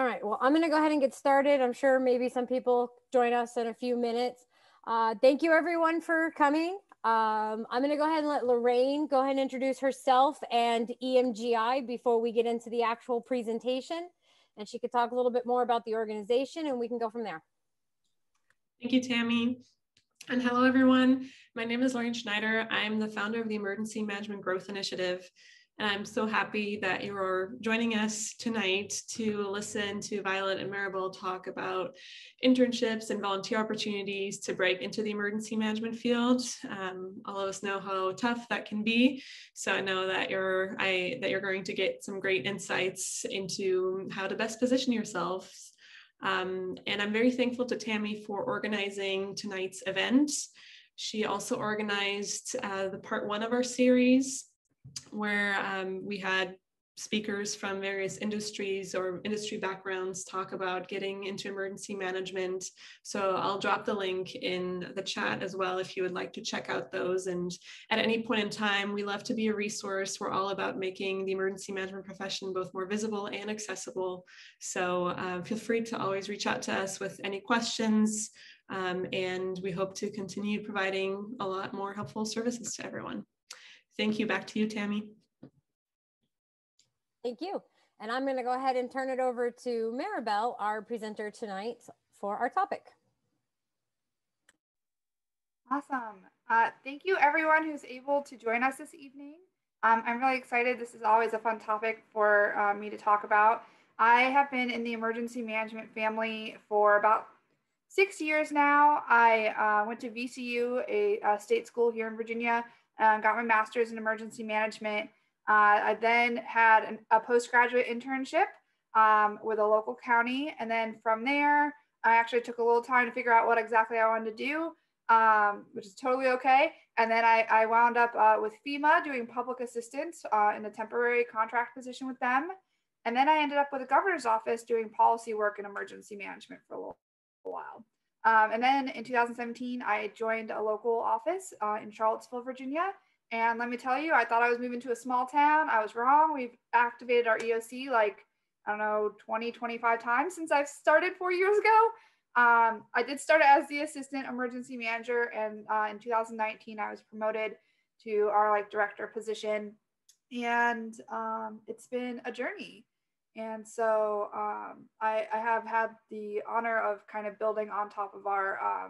right, well, I'm gonna go ahead and get started. I'm sure maybe some people join us in a few minutes. Thank you everyone for coming. I'm gonna go ahead and let Lorraine go ahead and introduce herself and EMGI before we get into the actual presentation. And she could talk a little bit more about the organization and we can go from there. Thank you, Tammy. And hello, everyone. My name is Lorraine Schneider. I'm the founder of the Emergency Management Growth Initiative. And I'm so happy that you're joining us tonight to listen to Violet and Maribel talk about internships and volunteer opportunities to break into the emergency management field. All of us know how tough that can be. So I know that you're going to get some great insights into how to best position yourselves. And I'm very thankful to Tammy for organizing tonight's event. She also organized the part 1 of our series, where we had speakers from various industries or industry backgrounds talk about getting into emergency management. So I'll drop the link in the chat as well if you would like to check out those. And at any point in time, we love to be a resource. We're all about making the emergency management profession both more visible and accessible. So feel free to always reach out to us with any questions. And we hope to continue providing a lot more helpful services to everyone. Thank you. Back to you, Tammy. Thank you. And I'm going to go ahead and turn it over to Maribel, our presenter tonight, for our topic. Awesome. Thank you, everyone who's able to join us this evening. I'm really excited. This is always a fun topic for me to talk about. I have been in the emergency management family for about 6 years now. I went to VCU, a state school here in Virginia, got my master's in emergency management. I then had a postgraduate internship with a local county. And then from there, I actually took a little time to figure out what exactly I wanted to do, which is totally okay. And then I wound up with Fema doing public assistance in a temporary contract position with them. And then I ended up with the governor's office doing policy work in emergency management for a little while. And then in 2017, I joined a local office in Charlottesville, Virginia. And let me tell you, I thought I was moving to a small town. I was wrong. We've activated our EOC like, I don't know, 20, 25 times since I've started 4 years ago. I did start as the assistant emergency manager. And in 2019, I was promoted to our director position. And it's been a journey. And so I have had the honor of kind of building on top of our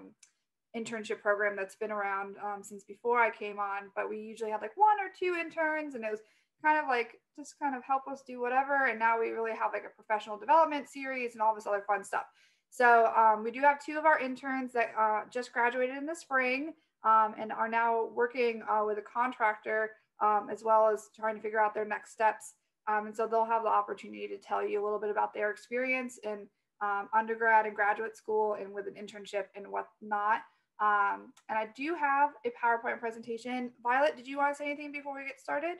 internship program that's been around since before I came on, but we usually had like 1 or 2 interns, and it was kind of like just kind of help us do whatever. And now we really have like a professional development series and all this other fun stuff. So we do have 2 of our interns that just graduated in the spring and are now working with a contractor as well as trying to figure out their next steps. And so they'll have the opportunity to tell you a little bit about their experience in undergrad and graduate school and with an internship and whatnot. And I do have a PowerPoint presentation. Violet, did you want to say anything before we get started?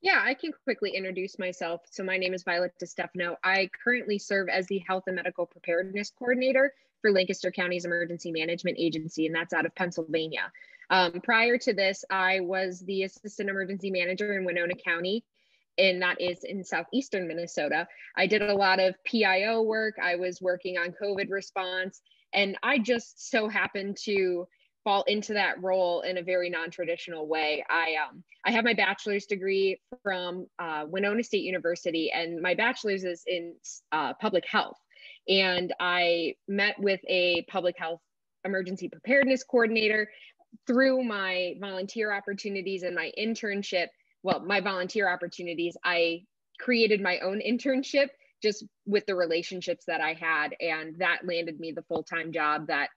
Yeah, I can quickly introduce myself. So my name is Violet DeStefano. I currently serve as the Health and Medical Preparedness Coordinator for Lancaster County's Emergency Management Agency, and that's out of Pennsylvania. Prior to this, I was the Assistant Emergency Manager in Winona County, and that is in southeastern Minnesota. I did a lot of PIO work. I was working on COVID response, and I just so happened to fall into that role in a very non-traditional way. I have my bachelor's degree from Winona State University, and my bachelor's is in public health. And I met with a public health emergency preparedness coordinator through my volunteer opportunities and my internship. Well, my volunteer opportunities, I created my own internship just with the relationships that I had, and that landed me the full-time job that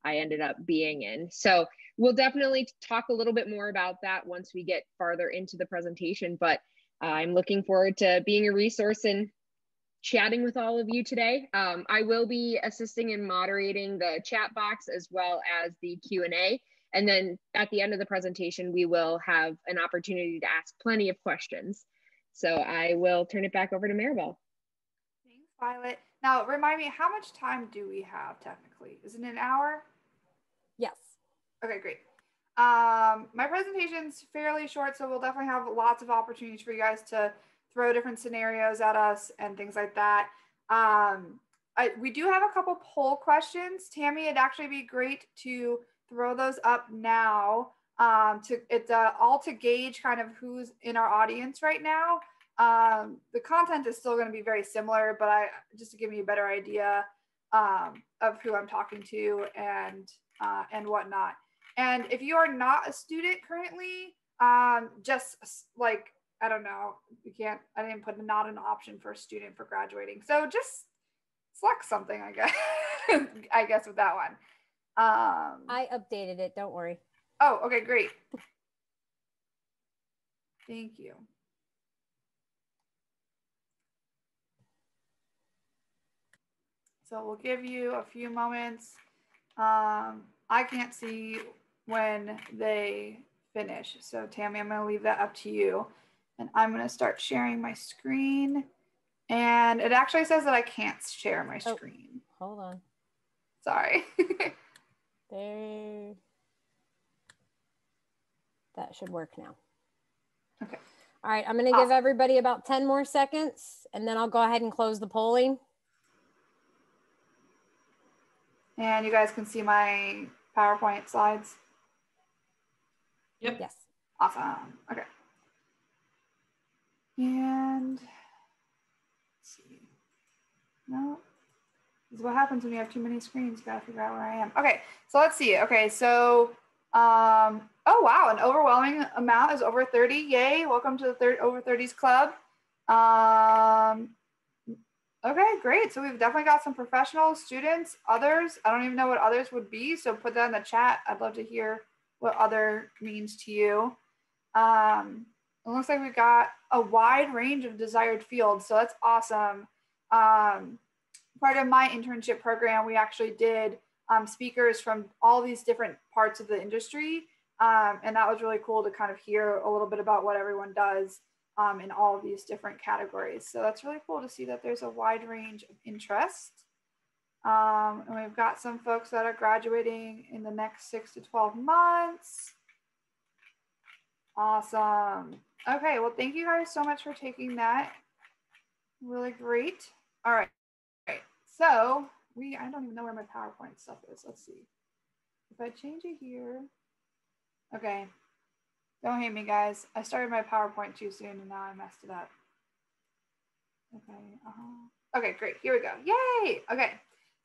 I ended up being in. So we'll definitely talk a little bit more about that once we get farther into the presentation, but I'm looking forward to being a resource and chatting with all of you today. I will be assisting and moderating the chat box as well as the Q&A. And then at the end of the presentation, we will have an opportunity to ask plenty of questions. So I will turn it back over to Maribel. Thanks, Violet. Now, remind me, how much time do we have technically? Is it an hour? Yes. Okay, great. My presentation's fairly short, so we'll definitely have lots of opportunities for you guys to throw different scenarios at us and things like that. We do have a couple poll questions. Tammy, it'd actually be great to throw those up now. It's all to gauge kind of who's in our audience right now. The content is still going to be very similar, but just to give me a better idea of who I'm talking to and whatnot. And if you are not a student currently, just like, I don't know, I didn't put not an option for a student for graduating. So just select something, I guess, I guess with that one. I updated it, don't worry. Oh, okay, great. Thank you. So we'll give you a few moments. I can't see when they finish. So Tammy, I'm gonna leave that up to you. And I'm gonna start sharing my screen. And it actually says that I can't share my screen. Hold on. Sorry. There. That should work now. Okay. All right, I'm gonna give everybody about 10 more seconds and then I'll go ahead and close the polling. And you guys can see my PowerPoint slides. Yep. Yes. Awesome. Okay. And let's see. No. This is what happens when you have too many screens. You gotta figure out where I am. Okay, so let's see. Okay, so oh wow, an overwhelming amount is over 30. Yay! Welcome to the over 30s club. Okay, great. So we've definitely got some professionals, students, others. I don't even know what others would be. So put that in the chat. I'd love to hear what other means to you. It looks like we've got a wide range of desired fields. So that's awesome. Part of my internship program, we actually did speakers from all these different parts of the industry. And that was really cool to kind of hear a little bit about what everyone does in all of these different categories. So that's really cool to see that there's a wide range of interest. And we've got some folks that are graduating in the next 6 to 12 months. Awesome. Okay, well, thank you guys so much for taking that. Really great. All right. So I don't even know where my PowerPoint stuff is. Let's see. If I change it here. Okay. Don't hate me, guys. I started my PowerPoint too soon and now I messed it up. Okay. Okay, great. Here we go. Yay. Okay.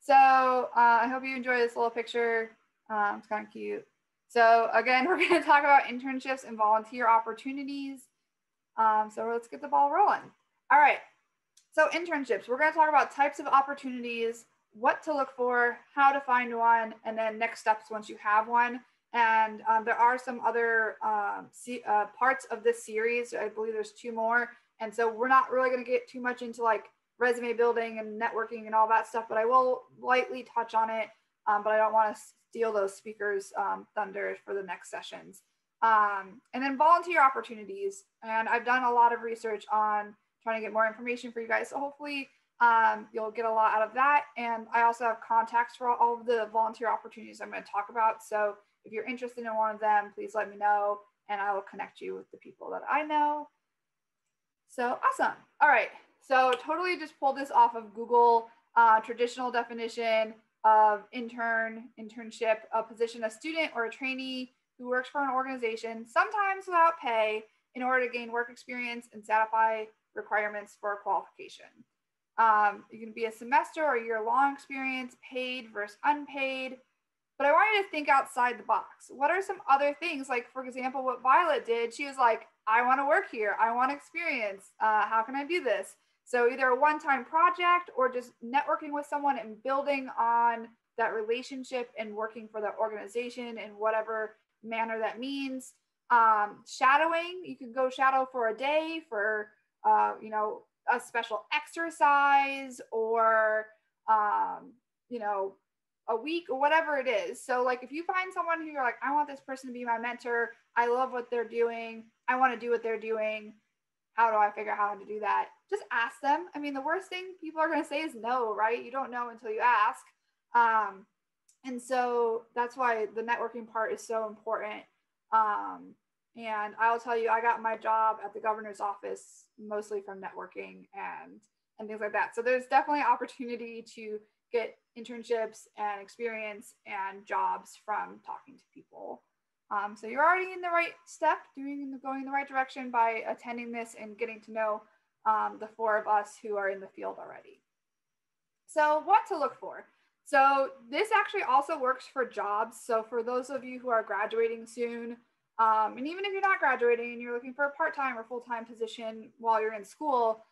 So I hope you enjoy this little picture. It's kind of cute. So again, we're going to talk about internships and volunteer opportunities. So let's get the ball rolling. All right. So internships, we're going to talk about types of opportunities, what to look for, how to find one, and then next steps once you have one. And there are some other parts of this series. I believe there's 2 more. And so we're not really going to get too much into like resume building and networking and all that stuff, but I will lightly touch on it. But I don't want to steal those speakers' thunder for the next sessions. And then volunteer opportunities. And I've done a lot of research on trying to get more information for you guys. So hopefully you'll get a lot out of that. And I also have contacts for all of the volunteer opportunities I'm going to talk about. So if you're interested in one of them, please let me know and I will connect you with the people that I know. So awesome. All right. So totally just pulled this off of Google. Traditional definition of internship, a position, a student or a trainee who works for an organization, sometimes without pay, in order to gain work experience and satisfy requirements for a qualification. You can be a semester or year-long experience, paid versus unpaid. But I want you to think outside the box. What are some other things? Like, for example, what Violet did, she was like, I want to work here. I want experience. How can I do this? So either a one-time project or just networking with someone and building on that relationship and working for the organization in whatever manner that means. Shadowing, you can go shadow for a day for, you know, a special exercise or, you know, a week or whatever it is. So like if you find someone who you're like, I want this person to be my mentor. I love what they're doing. I want to do what they're doing. How do I figure out how to do that? Just ask them. I mean, the worst thing people are going to say is no, right? You don't know until you ask. And so that's why the networking part is so important. And I'll tell you, I got my job at the governor's office mostly from networking and things like that. So there's definitely opportunity to get internships and experience and jobs from talking to people. So you're already in the right step, going in the right direction by attending this and getting to know the four of us who are in the field already. So what to look for? So this actually also works for jobs. So for those of you who are graduating soon, and even if you're not graduating and you're looking for a part-time or full-time position while you're in school,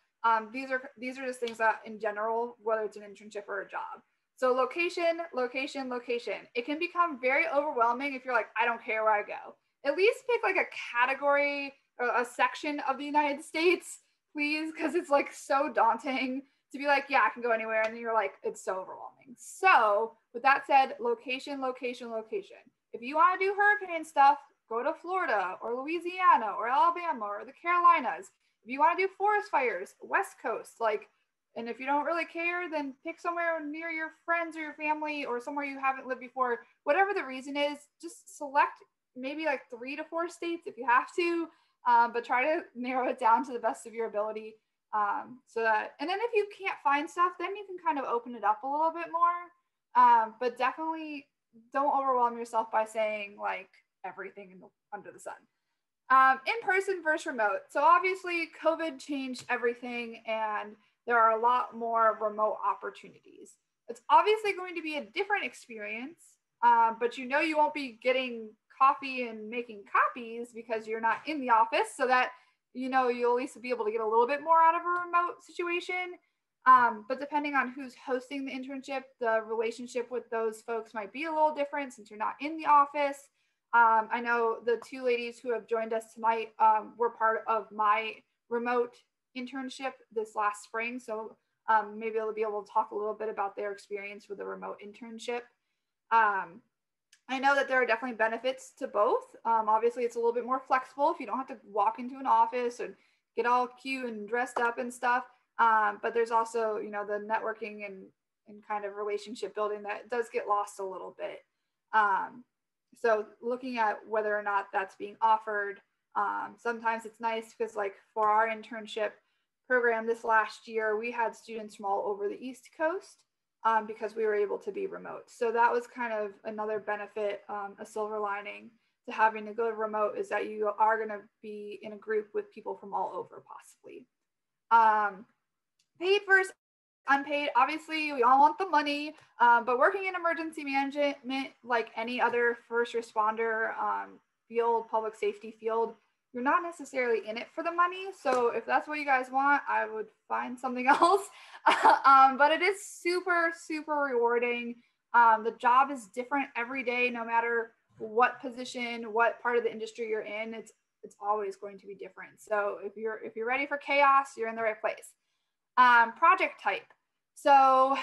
these are just things that in general, whether it's an internship or a job. So location, location, location. It can become very overwhelming if you're like, I don't care where I go. At least pick like a category or a section of the United States, please, because it's like so daunting to be like, yeah, I can go anywhere. And then you're like, it's so overwhelming. So with that said, location, location, location. If you want to do hurricane stuff, go to Florida or Louisiana or Alabama or the Carolinas. If you want to do forest fires, West Coast, and if you don't really care, then pick somewhere near your friends or your family or somewhere you haven't lived before. Whatever the reason is, just select maybe like 3 to 4 states if you have to, but try to narrow it down to the best of your ability. And then if you can't find stuff, then you can kind of open it up a little bit more. But definitely don't overwhelm yourself by saying like everything under the sun. In person versus remote. So obviously COVID changed everything and there are a lot more remote opportunities. It's obviously going to be a different experience, but you won't be getting coffee and making copies because you're not in the office, so that you'll at least be able to get a little bit more out of a remote situation. But depending on who's hosting the internship, the relationship with those folks might be a little different since you're not in the office. I know the 2 ladies who have joined us tonight were part of my remote internship this last spring. So maybe they'll be able to talk a little bit about their experience with a remote internship. I know that there are definitely benefits to both. Obviously, it's a little bit more flexible if you don't have to walk into an office and get all cute and dressed up and stuff. But there's also, the networking and kind of relationship building that does get lost a little bit. So looking at whether or not that's being offered, sometimes it's nice because like for our internship program this last year, we had students from all over the East Coast because we were able to be remote. So that was kind of another benefit, a silver lining to having to go remote is that you are going to be in a group with people from all over possibly. Paid versus unpaid, obviously we all want the money, but working in emergency management, like any other first responder field, public safety field, you're not necessarily in it for the money. So if that's what you guys want, I would find something else. But it is super, super rewarding. The job is different every day, no matter what position, what part of the industry you're in, it's always going to be different. So if you're ready for chaos, you're in the right place. Project type. So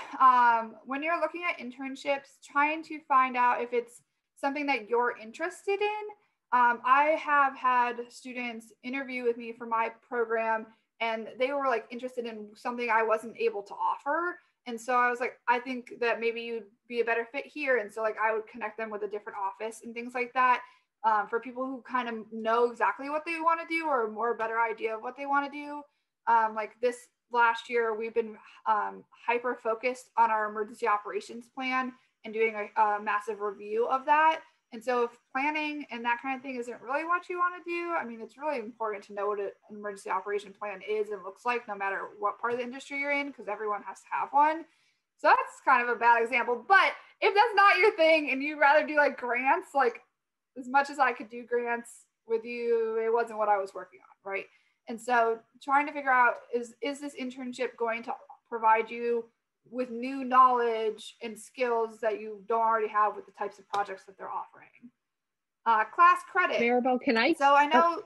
when you're looking at internships, trying to find out if it's something that you're interested in. I have had students interview with me for my program and they were like interested in something I wasn't able to offer. And so I was like, I think that maybe you'd be a better fit here. And so like I would connect them with a different office and things like that. For people who kind of know exactly what they want to do or more better idea of what they want to do. Like this last year, we've been hyper focused on our emergency operations plan and doing a massive review of that. And so if planning and that kind of thing isn't really what you want to do, I mean, it's really important to know what an emergency operation plan is and looks like no matter what part of the industry you're in, because everyone has to have one. So that's kind of a bad example. But if that's not your thing and you'd rather do like grants, like as much as I could do grants with you, it wasn't what I was working on, right? And so trying to figure out, is this internship going to provide you with new knowledge and skills that you don't already have with the types of projects that they're offering? Class credit. Maribel, can I? So I know,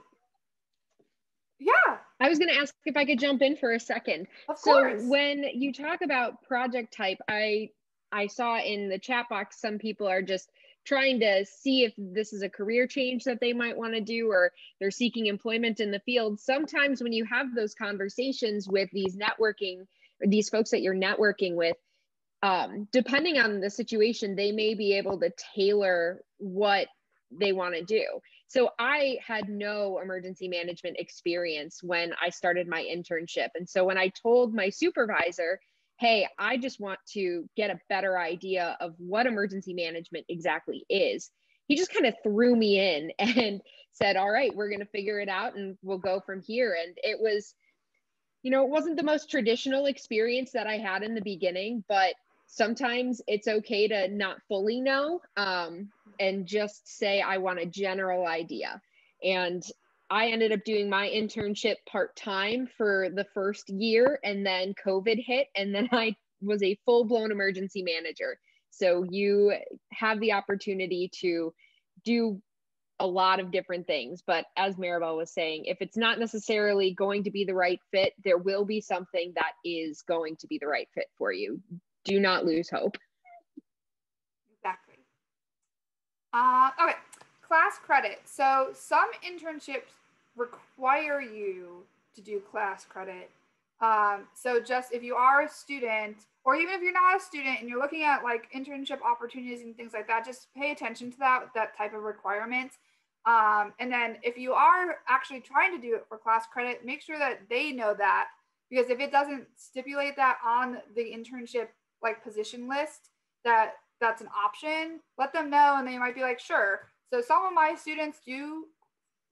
yeah. I was going to ask if I could jump in for a second. Of course. So when you talk about project type, I saw in the chat box, some people are just trying to see if this is a career change that they might want to do, or they're seeking employment in the field. Sometimes when you have those conversations with these networking, or these folks that you're networking with, depending on the situation, they may be able to tailor what they want to do. So I had no emergency management experience when I started my internship. And so when I told my supervisor, hey, I just want to get a better idea of what emergency management exactly is, he just kind of threw me in and said, all right, we're going to figure it out and we'll go from here. And it was, you know, it wasn't the most traditional experience that I had in the beginning, but sometimes it's okay to not fully know, and just say, I want a general idea. And I ended up doing my internship part-time for the first year, and then COVID hit, and then I was a full-blown emergency manager. So you have the opportunity to do a lot of different things. But as Maribel was saying, if it's not necessarily going to be the right fit, there will be something that is going to be the right fit for you. Do not lose hope. Exactly. Okay, class credit. So some internships require you to do class credit. So just if you are a student, or even if you're not a student and you're looking at like internship opportunities and things like that, just pay attention to that type of requirement. And then if you are actually trying to do it for class credit, make sure that they know that, because if it doesn't stipulate that on the internship like position list, that's an option, let them know and they might be like, sure. So some of my students do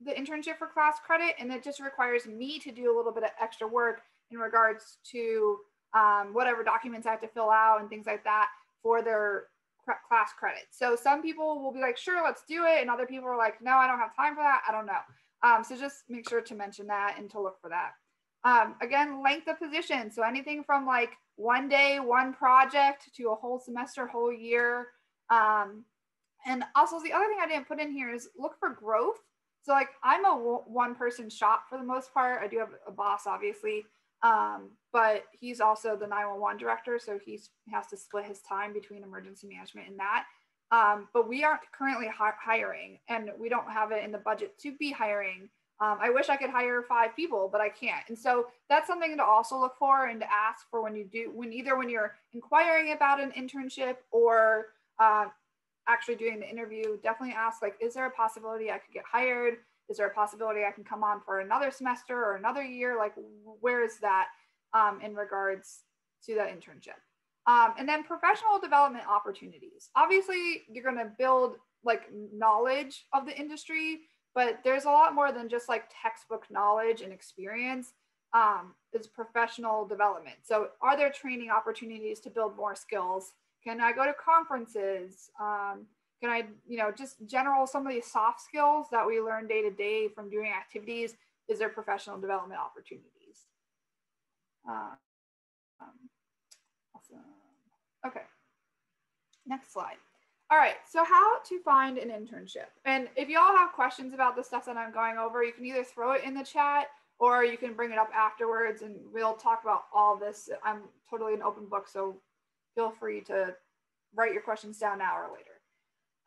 the internship for class credit, and it just requires me to do a little bit of extra work in regards to whatever documents I have to fill out and things like that for their class credit. So some people will be like, sure, let's do it. And other people are like, no, I don't have time for that. I don't know. So just make sure to mention that and to look for that. Again, length of position. So anything from like 1 day, one project to a whole semester, whole year. And also the other thing I didn't put in here is look for growth. So like I'm a one person shop for the most part. I do have a boss, obviously, but he's also the 911 director. So he has to split his time between emergency management and that. But we aren't currently hiring, and we don't have it in the budget to be hiring. I wish I could hire 5 people, but I can't. And so that's something to also look for and to ask for when you're inquiring about an internship or actually doing the interview. Definitely ask, like, is there a possibility I could get hired? Is there a possibility I can come on for another semester or another year? Like, where is that in regards to that internship? And then professional development opportunities. Obviously, you're going to build like knowledge of the industry, but there's a lot more than just like textbook knowledge and experience. It's professional development. So are there training opportunities to build more skills? Can I go to conferences? Can I, just general, some of these soft skills that we learn day to day from doing activities? Is there professional development opportunities? Awesome. Okay, next slide. All right, so how to find an internship. And if you all have questions about the stuff that I'm going over, you can either throw it in the chat or you can bring it up afterwards and we'll talk about all this. I'm totally an open book, so feel free to write your questions down now or later.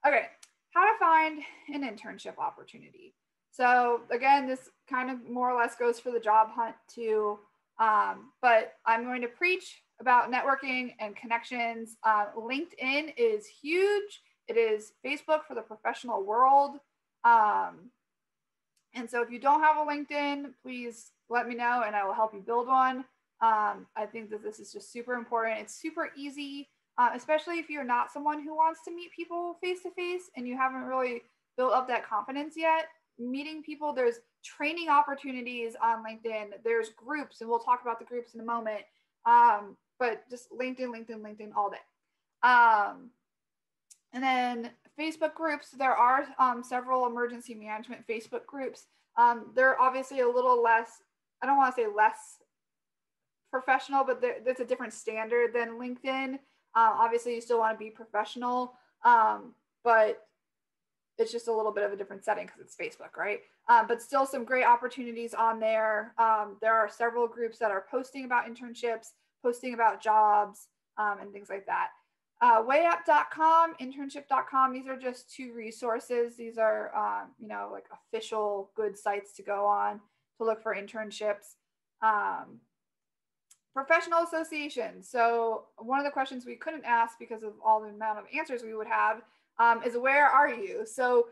Okay, how to find an internship opportunity. So again, this kind of more or less goes for the job hunt too, but I'm going to preach about networking and connections. LinkedIn is huge. It is Facebook for the professional world. And so if you don't have a LinkedIn, please let me know and I will help you build one. I think that this is just super important. It's super easy, especially if you're not someone who wants to meet people face to face and you haven't really built up that confidence yet. Meeting people, there's training opportunities on LinkedIn. There's groups, and we'll talk about the groups in a moment. But just LinkedIn all day. And then Facebook groups, there are several emergency management Facebook groups. They're obviously a little less, I don't want to say less professional, but there's a different standard than LinkedIn. Obviously you still want to be professional, but it's just a little bit of a different setting because it's Facebook, right? But still some great opportunities on there. There are several groups that are posting about internships, posting about jobs, and things like that. Wayup.com, internship.com, these are just 2 resources. These are, like official good sites to go on to look for internships. Professional associations. So one of the questions we couldn't ask because of all the amount of answers we would have is where are you? So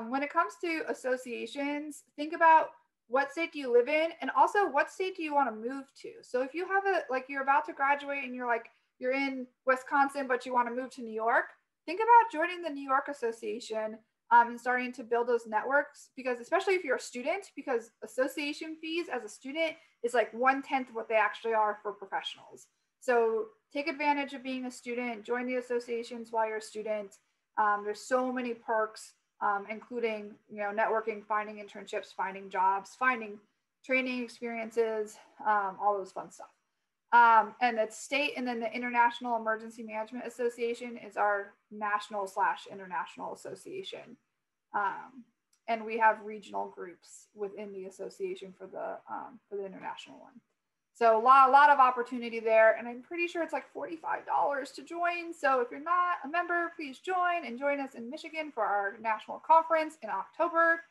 When it comes to associations, think about what state do you live in, and also what state do you want to move to. So if you have you're about to graduate and you're in Wisconsin, but you want to move to New York, think about joining the New York Association and starting to build those networks, because especially if you're a student, because association fees as a student is like 1/10 of what they actually are for professionals. So take advantage of being a student, join the associations while you're a student. There's so many perks, including, networking, finding internships, finding jobs, finding training experiences, all those fun stuff. And the state, and then the International Emergency Management Association is our national/international association. And we have regional groups within the association for the international one. So a lot of opportunity there, and I'm pretty sure it's like $45 to join. So if you're not a member, please join us in Michigan for our national conference in October.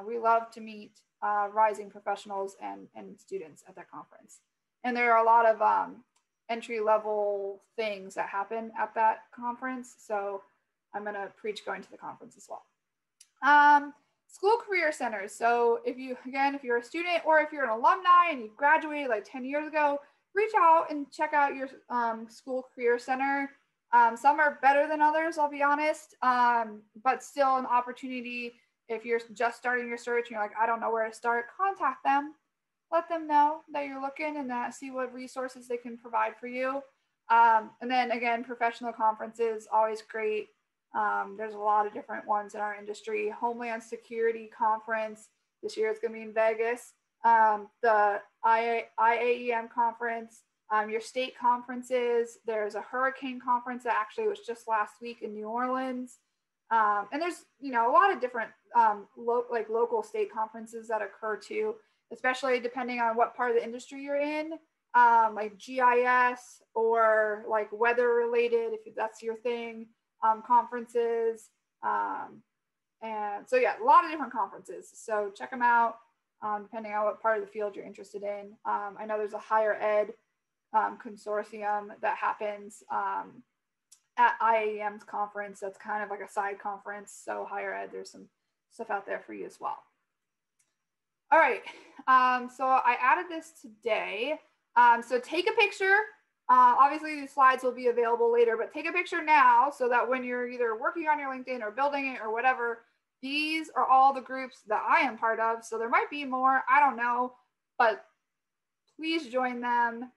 We love to meet rising professionals and students at that conference. And there are a lot of entry-level things that happen at that conference. So I'm gonna preach going to the conference as well. School career centers. So if you're a student or if you're an alumni and you graduated like 10 years ago, reach out and check out your school career center. Some are better than others, I'll be honest, but still an opportunity. If you're just starting your search and you're like, I don't know where to start, contact them. Let them know that you're looking and see what resources they can provide for you. And then again, professional conferences, always great. There's a lot of different ones in our industry. Homeland Security Conference, this year it's going to be in Vegas. The IAEM conference, your state conferences. There's a hurricane conference that actually was just last week in New Orleans. And there's, a lot of different local state conferences that occur too, especially depending on what part of the industry you're in, like GIS or like weather related, if that's your thing. Conferences, and so yeah, a lot of different conferences, so check them out depending on what part of the field you're interested in. I know there's a higher ed consortium that happens at IAEM's conference that's kind of like a side conference, so higher ed, there's some stuff out there for you as well. All right, so I added this today, so take a picture. Obviously these slides will be available later, but take a picture now so that when you're either working on your LinkedIn or building it or whatever, these are all the groups that I am part of. So there might be more, I don't know, but please join them.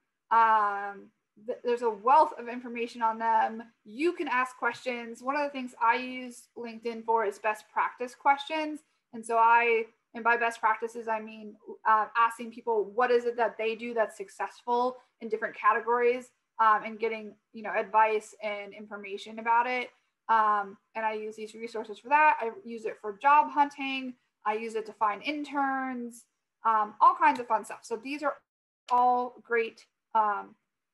There's a wealth of information on them. You can ask questions. One of the things I use LinkedIn for is best practice questions. And so and by best practices, I mean asking people what is it that they do that's successful in different categories, and getting advice and information about it. And I use these resources for that. I use it for job hunting. I use it to find interns, all kinds of fun stuff. So these are all great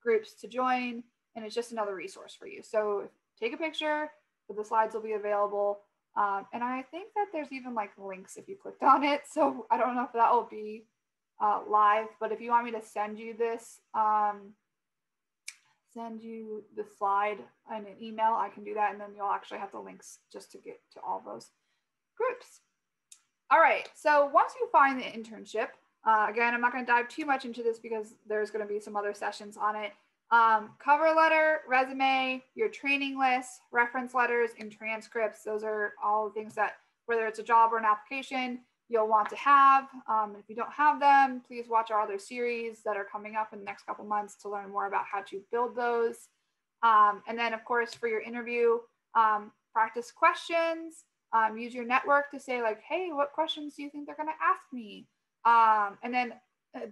groups to join, and it's just another resource for you. So take a picture, but the slides will be available. And I think that there's even like links if you clicked on it. So I don't know if that will be live, but if you want me to send you this, send you the slide in an email, I can do that. And then you'll actually have the links just to get to all those groups. All right, so once you find the internship, again, I'm not going to dive too much into this because there's going to be some other sessions on it. Cover letter, resume, your training list, reference letters, and transcripts. Those are all the things that, whether it's a job or an application, you'll want to have. If you don't have them, please watch our other series that are coming up in the next couple months to learn more about how to build those. And then, of course, for your interview, practice questions. Use your network to say like, hey, what questions do you think they're going to ask me? And then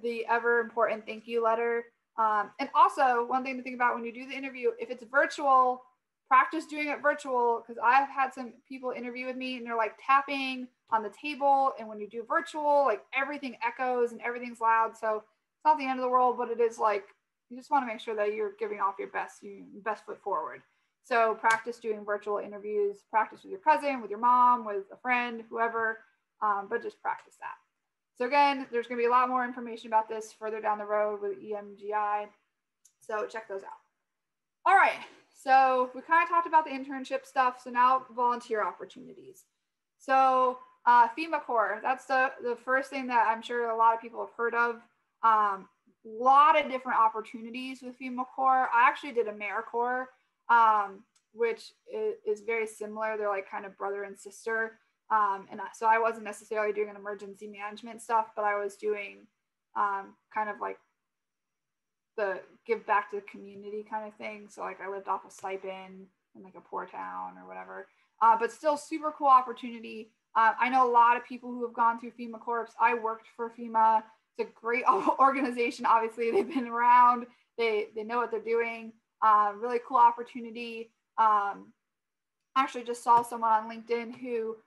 the ever important thank you letter. And also one thing to think about when you do the interview, if it's virtual, practice doing it virtual, because I've had some people interview with me and they're like tapping on the table. And when you do virtual, like everything echoes and everything's loud. So it's not the end of the world, but it is like, you just want to make sure that you're giving off your best foot forward. So practice doing virtual interviews, practice with your cousin, with your mom, with a friend, whoever, but just practice that. So again, there's going to be a lot more information about this further down the road with EMGI. So check those out. All right. So we kind of talked about the internship stuff. So now volunteer opportunities. So FEMA Corps, that's the first thing that I'm sure a lot of people have heard of. Lot of different opportunities with FEMA Corps. I actually did AmeriCorps, which is very similar. They're like kind of brother and sister. So I wasn't necessarily doing an emergency management stuff, but I was doing kind of like the give back to the community kind of thing. So like I lived off a stipend in like a poor town or whatever, but still super cool opportunity. I know a lot of people who have gone through FEMA Corps. I worked for FEMA. It's a great organization. Obviously, they've been around. They know what they're doing. Really cool opportunity. Actually, just saw someone on LinkedIn who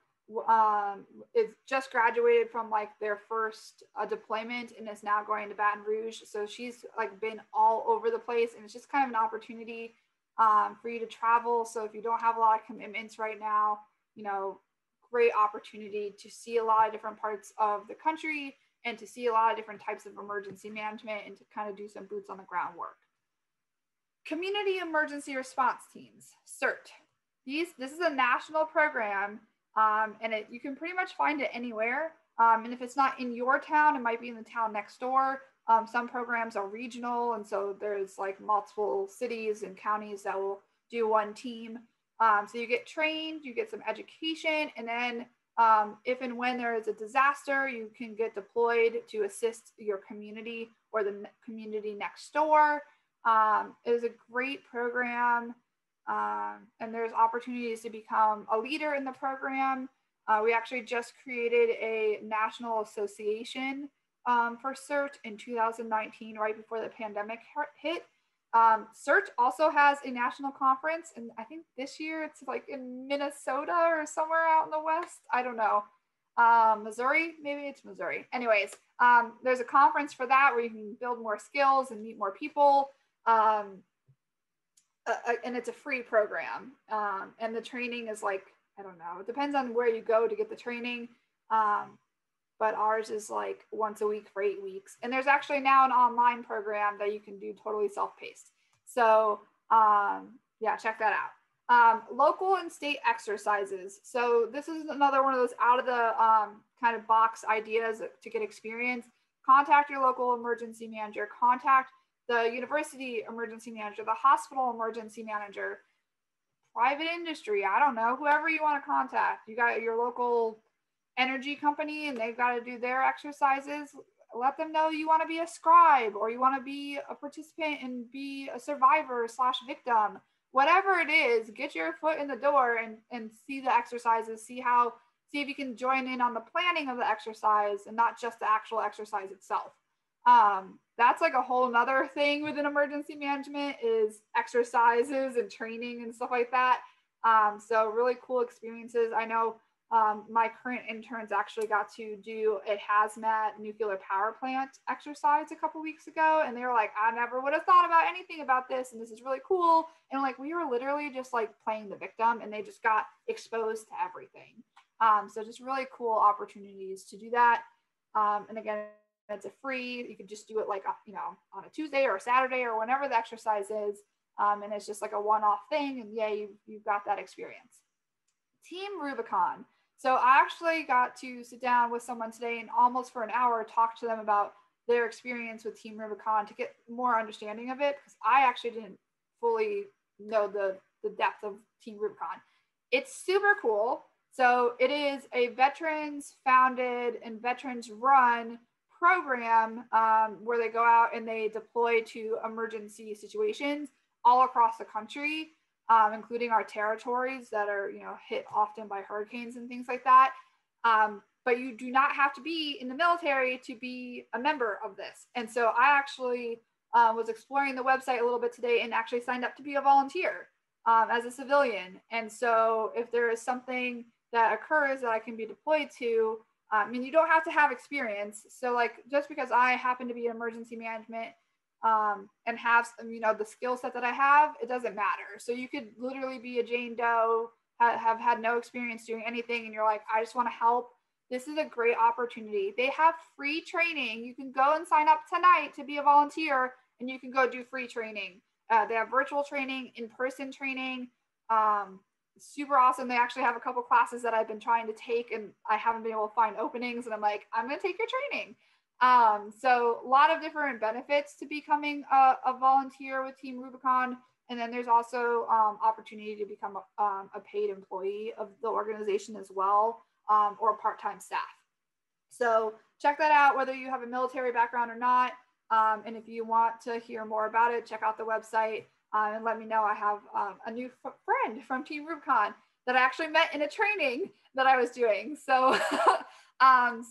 is just graduated from like their first deployment and is now going to Baton Rouge. So she's like been all over the place, and it's just kind of an opportunity for you to travel. So if you don't have a lot of commitments right now, you know, great opportunity to see a lot of different parts of the country and to see a lot of different types of emergency management and to kind of do some boots on the ground work. Community Emergency Response Teams, CERT. This is a national program, and you can pretty much find it anywhere. And if it's not in your town, it might be in the town next door. Some programs are regional, and so there's like multiple cities and counties that will do one team. So you get trained, you get some education, and then if and when there is a disaster, you can get deployed to assist your community or the community next door. It is a great program, and there's opportunities to become a leader in the program. We actually just created a national association for CERT in 2019, right before the pandemic hit. CERT also has a national conference, and I think this year it's like in Minnesota or somewhere out in the West. I don't know. Missouri, maybe it's Missouri. Anyways, there's a conference for that where you can build more skills and meet more people. And it's a free program. And the training is like, I don't know, it depends on where you go to get the training. But ours is like once a week for 8 weeks. And there's actually now an online program that you can do totally self-paced. So yeah, check that out. Local and state exercises. So this is another one of those out of the kind of box ideas to get experience. Contact your local emergency manager, contact the university emergency manager, the hospital emergency manager, private industry, I don't know, whoever you want to contact. You got your local energy company and they've got to do their exercises. Let them know you want to be a scribe or you want to be a participant and be a survivor / victim. Whatever it is, get your foot in the door and see the exercises, see if you can join in on the planning of the exercise and not just the actual exercise itself. That's like a whole nother thing within emergency management is exercises and training and stuff like that. So really cool experiences. I know my current interns actually got to do a hazmat nuclear power plant exercise a couple weeks ago. And they were like, I never would have thought about anything about this. And this is really cool. And like, we were literally just like playing the victim and they just got exposed to everything. So just really cool opportunities to do that. And again, it's a free, you could just do it like, you know, on a Tuesday or a Saturday or whenever the exercise is. And it's just like a one-off thing. And yeah, you've got that experience. Team Rubicon. So I actually got to sit down with someone today and almost for an hour talk to them about their experience with Team Rubicon to get more understanding of it, because I actually didn't fully know the depth of Team Rubicon. It's super cool. So it is a veterans founded and veterans run program where they go out and they deploy to emergency situations all across the country. Including our territories that are, you know, hit often by hurricanes and things like that. But you do not have to be in the military to be a member of this. And so I actually was exploring the website a little bit today and actually signed up to be a volunteer as a civilian. And so if there is something that occurs that I can be deployed to, I mean, you don't have to have experience. So like, just because I happen to be in emergency management and have, you know, the skill set that I have, it doesn't matter. So you could literally be a Jane Doe, have had no experience doing anything, and you're like, I just want to help. This is a great opportunity. They have free training. You can go and sign up tonight to be a volunteer, and you can go do free training. They have virtual training, in-person training. super awesome. They actually have a couple classes that I've been trying to take and I haven't been able to find openings, and I'm like, I'm going to take your training. So a lot of different benefits to becoming a volunteer with Team Rubicon. And then there's also opportunity to become a paid employee of the organization as well, or part-time staff. So check that out, whether you have a military background or not. And if you want to hear more about it, check out the website and let me know. I have a new friend from Team Rubicon that I actually met in a training that I was doing. So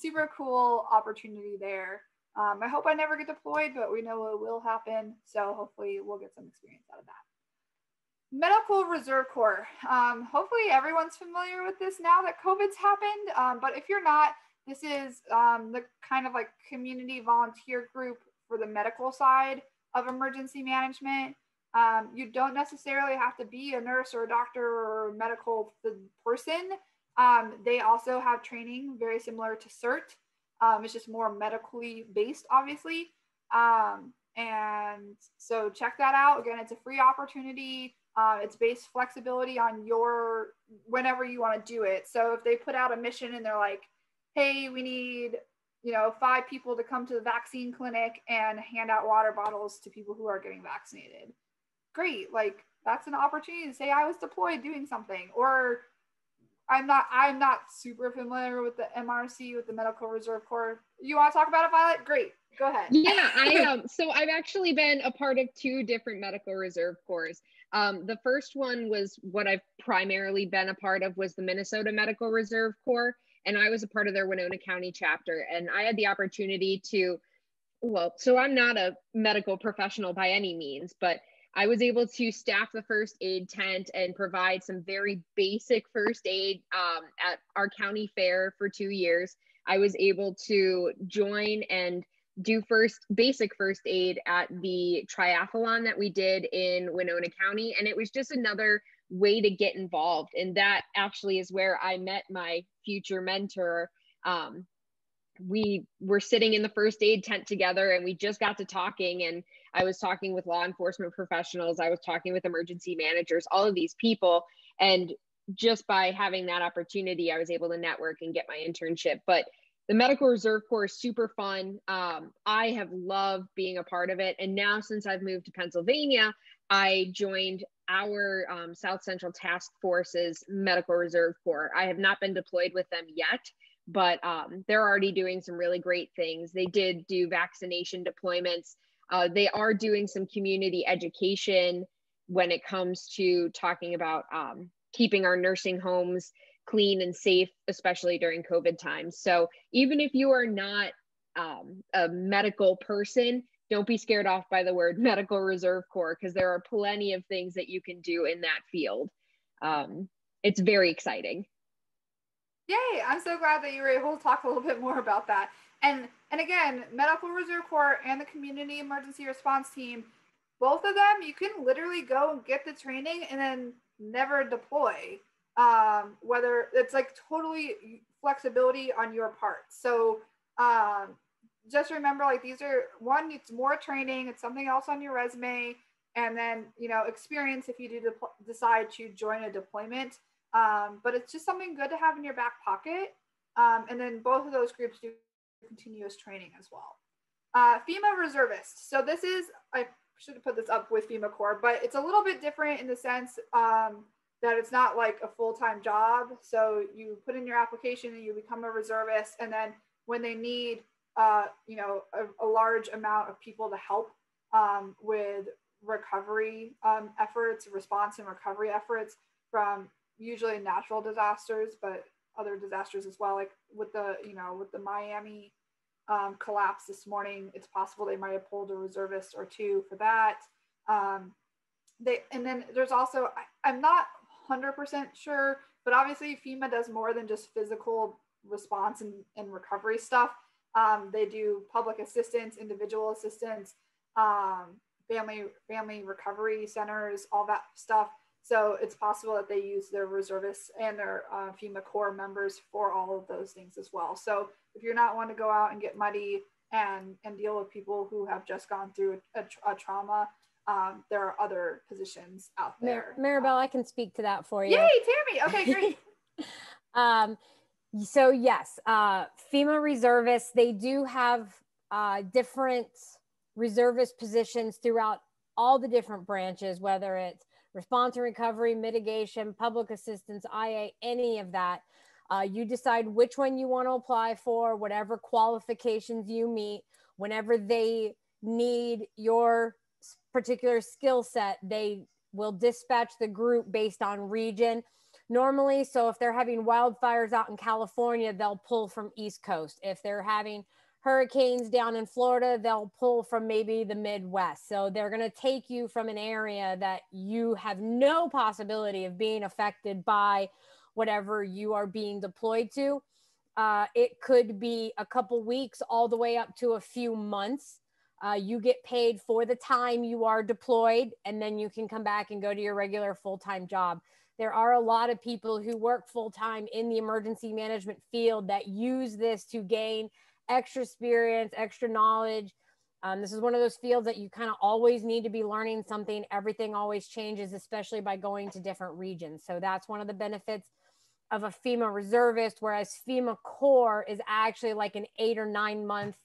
super cool opportunity there. I hope I never get deployed, but we know it will happen. So hopefully we'll get some experience out of that. Medical Reserve Corps. Hopefully everyone's familiar with this now that COVID's happened. But if you're not, this is the kind of like community volunteer group for the medical side of emergency management. You don't necessarily have to be a nurse or a doctor or a medical person. They also have training very similar to CERT. It's just more medically based, obviously. And so check that out. Again, it's a free opportunity. It's based flexibility on your, whenever you want to do it. So if they put out a mission and they're like, hey, we need, 5 people to come to the vaccine clinic and hand out water bottles to people who are getting vaccinated. Great. Like, that's an opportunity to say I was deployed doing something. Or I'm not super familiar with the MRC, with the Medical Reserve Corps. You want to talk about it, Violet? Great. Go ahead. Yeah, so I've actually been a part of 2 different Medical Reserve Corps. The first one was what I've primarily been a part of was the Minnesota Medical Reserve Corps. And I was a part of their Winona County chapter. And I had the opportunity to, so I'm not a medical professional by any means, but I was able to staff the first aid tent and provide some very basic first aid at our county fair for 2 years. I was able to join and do basic first aid at the triathlon that we did in Winona County. And it was just another way to get involved. And that actually is where I met my future mentor. We were sitting in the first aid tent together and we just got to talking, and I was talking with law enforcement professionals. I was talking with emergency managers, all of these people. And just by having that opportunity, I was able to network and get my internship. But the Medical Reserve Corps is super fun. I have loved being a part of it. And now since I've moved to Pennsylvania, I joined our South Central Task Force's Medical Reserve Corps. I have not been deployed with them yet, but they're already doing some really great things. They did do vaccination deployments. They are doing some community education when it comes to talking about keeping our nursing homes clean and safe, especially during COVID times. So even if you are not a medical person, don't be scared off by the word Medical Reserve Corps, because there are plenty of things that you can do in that field. It's very exciting. Yay, I'm so glad that you were able to talk a little bit more about that. And again, Medical Reserve Corps and the Community Emergency Response Team, both of them, you can literally go and get the training and then never deploy. Whether it's like totally flexibility on your part. So just remember, like, these are, one, it's more training, it's something else on your resume, and then, experience if you do decide to join a deployment. But it's just something good to have in your back pocket. And then both of those groups do continuous training as well. Fema Reservists. So this is, I should have put this up with Fema Corps, but it's a little bit different in the sense that it's not like a full-time job. So you put in your application and you become a reservist. And then when they need, a large amount of people to help with recovery efforts, response and recovery efforts from usually natural disasters, but other disasters as well. Like with the Miami collapse this morning, it's possible they might have pulled a reservist or 2 for that. And then there's also, I'm not 100% sure, but obviously FEMA does more than just physical response and recovery stuff. They do public assistance, individual assistance, family recovery centers, all that stuff. So it's possible that they use their reservists and their FEMA Corps members for all of those things as well. So if you're not wanting to go out and get muddy and deal with people who have just gone through a trauma, there are other positions out there. Maribel, I can speak to that for you. Yay, Tammy. Okay, great. So yes, FEMA Reservists, they do have different reservist positions throughout all the different branches, whether it's response and recovery, mitigation, public assistance, IA, any of that. You decide which one you want to apply for, whatever qualifications you meet. Whenever they need your particular skill set, they will dispatch the group based on region. Normally, so if they're having wildfires out in California, they'll pull from East Coast. If they're having hurricanes down in Florida, they'll pull from maybe the Midwest. So they're going to take you from an area that you have no possibility of being affected by whatever you are being deployed to. It could be a couple weeks all the way up to a few months. You get paid for the time you are deployed, and then you can come back and go to your regular full-time job. There are a lot of people who work full-time in the emergency management field that use this to gain extra experience, extra knowledge. This is one of those fields that you kind of always need to be learning something. Everything always changes, especially by going to different regions. So that's one of the benefits of a FEMA reservist, whereas FEMA Corps is actually like an 8 or 9 month,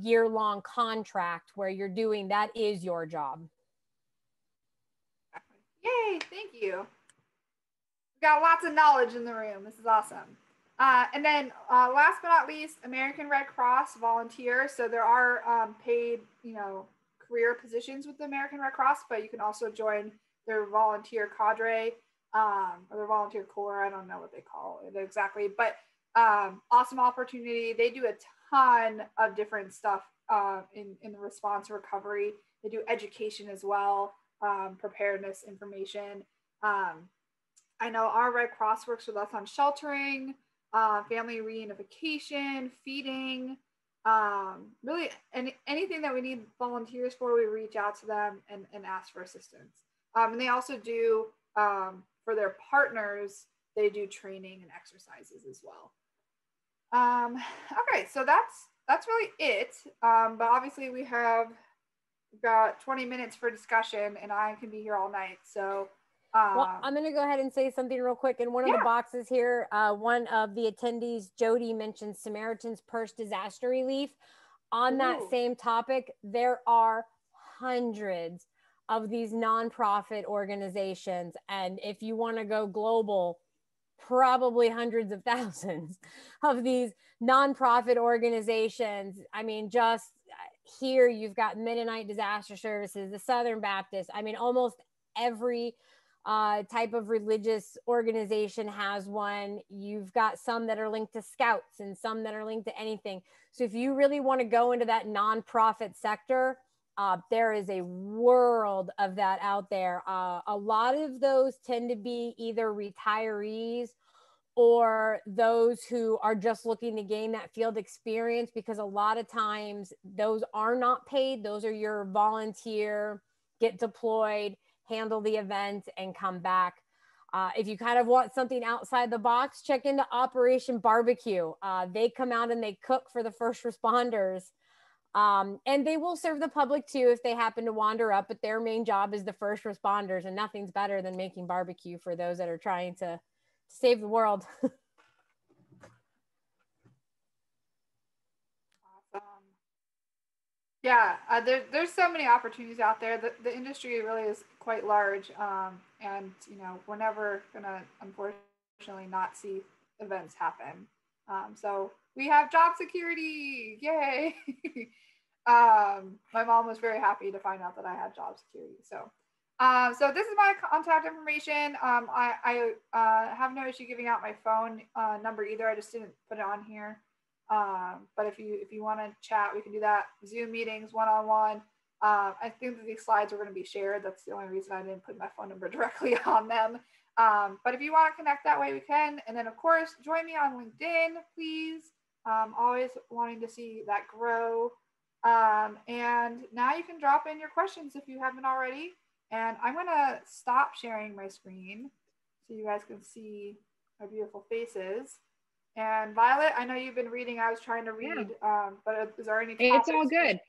year-long contract where you're doing, that is your job. Yay, thank you. We got lots of knowledge in the room. This is awesome. And then last but not least, American Red Cross volunteer. So there are paid, career positions with the American Red Cross, but you can also join their volunteer cadre or their volunteer corps. I don't know what they call it exactly, but awesome opportunity. They do a ton of different stuff in the response recovery. They do education as well, preparedness information. I know our Red Cross works with us on sheltering, family reunification, feeding, really anything that we need volunteers for, we reach out to them and ask for assistance. And they also do, for their partners, they do training and exercises as well. Okay, so that's really it. But obviously we've got 20 minutes for discussion, and I can be here all night. So well, I'm going to go ahead and say something real quick. In one of the boxes here, one of the attendees, Jody, mentioned Samaritan's Purse disaster relief. On that same topic, there are hundreds of these nonprofit organizations. And if you want to go global, probably hundreds of thousands of these nonprofit organizations. I mean, just here you've got Mennonite Disaster Services, the Southern Baptist. I mean, almost every type of religious organization has one. You've got some that are linked to Scouts and some that are linked to anything. So if you really want to go into that nonprofit sector, there is a world of that out there. A lot of those tend to be either retirees or those who are just looking to gain that field experience, because a lot of times those are not paid. Those are your volunteer, get deployed, handle the event, and come back. If you kind of want something outside the box, check into Operation Barbecue. They come out and they cook for the first responders. And they will serve the public too if they happen to wander up, but their main job is the first responders, and nothing's better than making barbecue for those that are trying to save the world. Awesome. Yeah, there's so many opportunities out there. The industry really is quite large, and we're never gonna, unfortunately, not see events happen. So we have job security, yay! My mom was very happy to find out that I had job security. So this is my contact information. I have no issue giving out my phone number either. I just didn't put it on here. But if you want to chat, we can do that. Zoom meetings, one-on-one. I think that these slides are going to be shared. That's the only reason I didn't put my phone number directly on them. But if you want to connect that way, we can. And then, of course, join me on LinkedIn, please. Always wanting to see that grow. And now you can drop in your questions if you haven't already. And I'm going to stop sharing my screen so you guys can see my beautiful faces. And Violet, I know you've been reading. I was trying to read, but is there any topics? It's all good.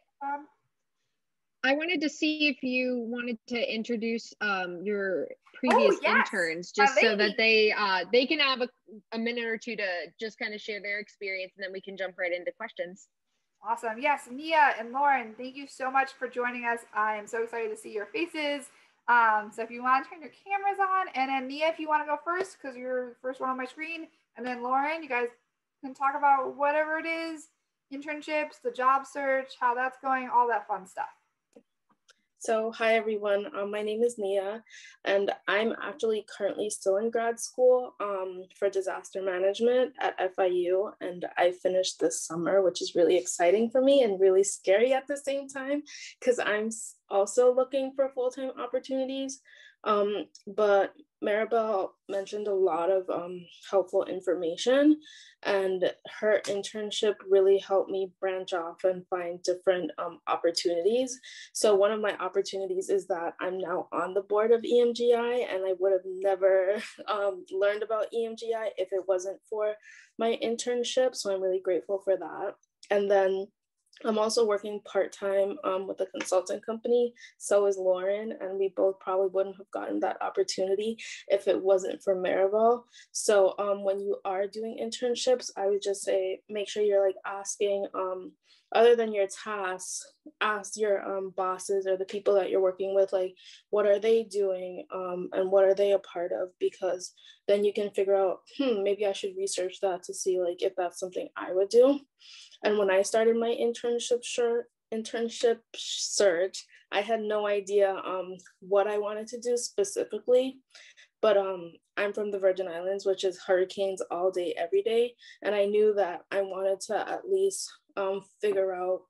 I wanted to see if you wanted to introduce your previous interns, just so that they can have a minute or two to just kind of share their experience, and then we can jump right into questions. Awesome. Yes, Nia and Lauren, thank you so much for joining us. I am so excited to see your faces. So if you want to turn your cameras on, and then Nia, if you want to go first, because you're the first one on my screen, and then Lauren, you guys can talk about whatever it is, internships, the job search, how that's going, all that fun stuff. So hi everyone, my name is Nia, and I'm actually currently still in grad school for disaster management at FIU, and I finished this summer, which is really exciting for me and really scary at the same time, because I'm also looking for full-time opportunities. But Maribel mentioned a lot of helpful information, and her internship really helped me branch off and find different opportunities. So one of my opportunities is that I'm now on the board of EMGI, and I would have never learned about EMGI if it wasn't for my internship. So I'm really grateful for that. And then I'm also working part-time with a consultant company. So is Lauren, and we both probably wouldn't have gotten that opportunity if it wasn't for Maribel. So when you are doing internships, I would just say, make sure you're like asking, other than your tasks, ask your bosses or the people that you're working with, like, what are they doing and what are they a part of? Because then you can figure out, maybe I should research that to see like if that's something I would do. And when I started my internship search, I had no idea what I wanted to do specifically. But I'm from the Virgin Islands, which is hurricanes all day, every day. And I knew that I wanted to at least figure out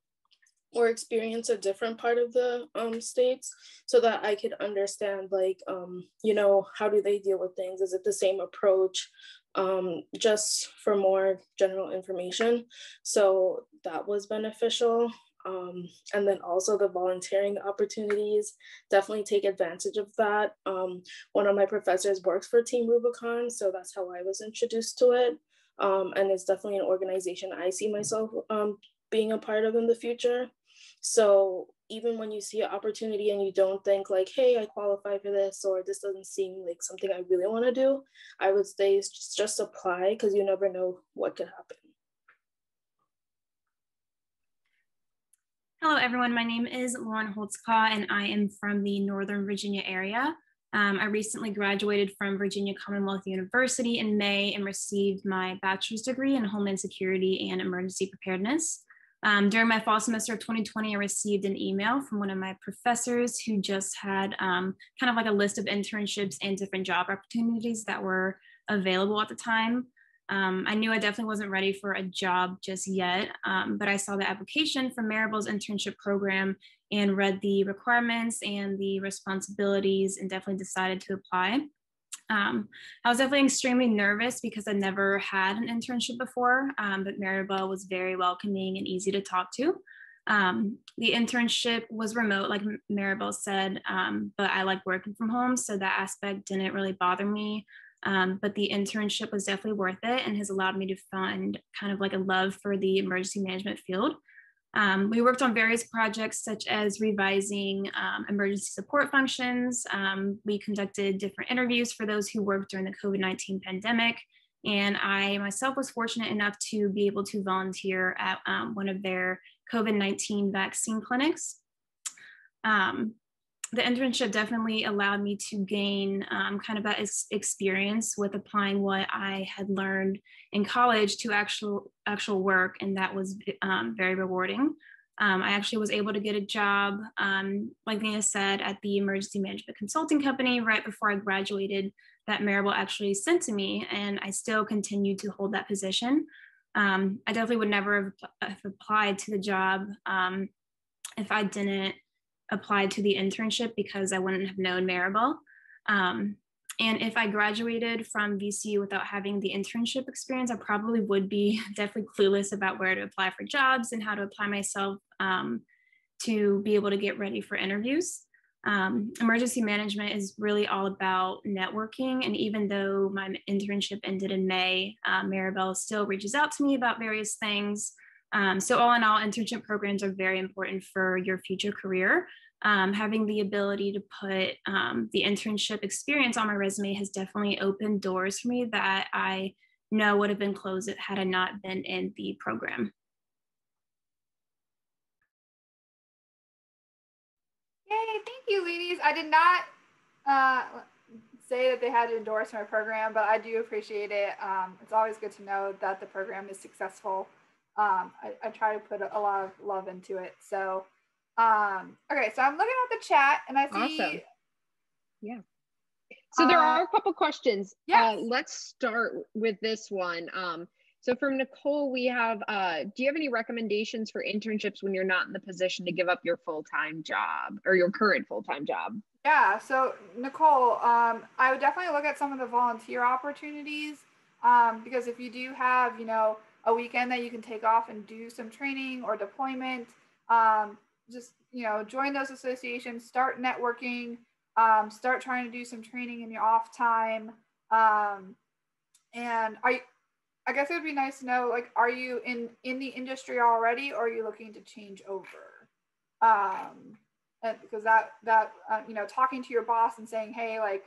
or experience a different part of the states so that I could understand, like, how do they deal with things? Is it the same approach? Just for more general information. So that was beneficial. And then also the volunteering opportunities, definitely take advantage of that. One of my professors works for Team Rubicon, so that's how I was introduced to it. And it's definitely an organization I see myself being a part of in the future. So even when you see an opportunity and you don't think like, hey, I qualify for this, or this doesn't seem like something I really want to do, I would say just apply, because you never know what could happen. Hello, everyone. My name is Lauren Holtzclaw, and I am from the Northern Virginia area. I recently graduated from Virginia Commonwealth University in May and received my bachelor's degree in Homeland Security and Emergency Preparedness. During my fall semester of 2020, I received an email from one of my professors who just had kind of like a list of internships and different job opportunities that were available at the time. I knew I definitely wasn't ready for a job just yet, but I saw the application for Maribel's internship program and read the requirements and the responsibilities and definitely decided to apply. I was definitely extremely nervous because I never had an internship before, but Maribel was very welcoming and easy to talk to. The internship was remote, like Maribel said, but I like working from home, so that aspect didn't really bother me. But the internship was definitely worth it and has allowed me to find kind of like a love for the emergency management field. We worked on various projects such as revising emergency support functions. We conducted different interviews for those who worked during the COVID-19 pandemic. And I myself was fortunate enough to be able to volunteer at one of their COVID-19 vaccine clinics. The internship definitely allowed me to gain kind of that experience with applying what I had learned in college to actual work, and that was very rewarding. I actually was able to get a job, like Nina said, at the emergency management consulting company right before I graduated that Maribel actually sent to me, and I still continue to hold that position. I definitely would never have applied to the job if I didn't apply to the internship, because I wouldn't have known Maribel. And if I graduated from VCU without having the internship experience, I probably would be definitely clueless about where to apply for jobs and how to apply myself to be able to get ready for interviews. Emergency management is really all about networking. And even though my internship ended in May, Maribel still reaches out to me about various things. So all in all, internship programs are very important for your future career. Having the ability to put the internship experience on my resume has definitely opened doors for me that I know would have been closed had I not been in the program. Yay, thank you, ladies. I did not say that they had to endorse my program, but I do appreciate it. It's always good to know that the program is successful. I try to put a lot of love into it. So, okay, so I'm looking at the chat and I see. Awesome. Yeah. So there are a couple questions. Yes. Let's start with this one. So from Nicole, we have, do you have any recommendations for internships when you're not in the position to give up your full-time job or your current full-time job? Yeah, so Nicole, I would definitely look at some of the volunteer opportunities because if you do have, a weekend that you can take off and do some training or deployment, just, join those associations, start networking, start trying to do some training in your off time. And I guess it would be nice to know, like, are you in the industry already, or are you looking to change over? Because that talking to your boss and saying, hey, like,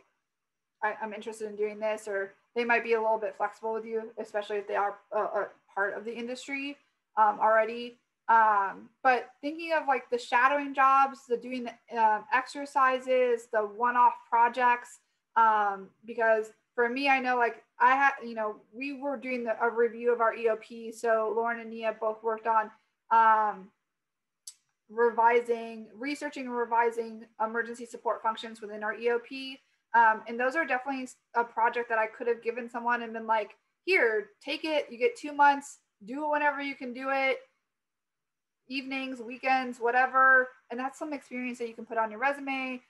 I'm interested in doing this, or they might be a little bit flexible with you, especially if they are a part of the industry already. But thinking of like the shadowing jobs, the doing the exercises, the one-off projects, because for me, I know like I had, we were doing a review of our EOP. So Lauren and Nia both worked on researching and revising emergency support functions within our EOP. And those are definitely a project that I could have given someone and been like, here, take it, you get 2 months, do it whenever you can do it, evenings, weekends, whatever. And that's some experience that you can put on your resume.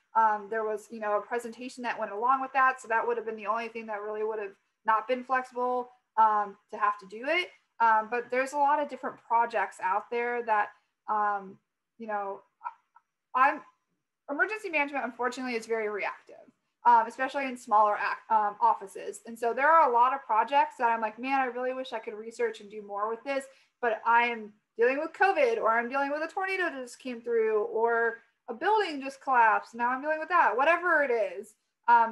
There was, a presentation that went along with that. So that would have been the only thing that really would have not been flexible to have to do it. But there's a lot of different projects out there that, emergency management, unfortunately, is very reactive, especially in smaller offices. And so there are a lot of projects that I'm like, man, I really wish I could research and do more with this, but I am dealing with COVID, or I'm dealing with a tornado that just came through, or a building just collapsed. Now I'm dealing with that, whatever it is.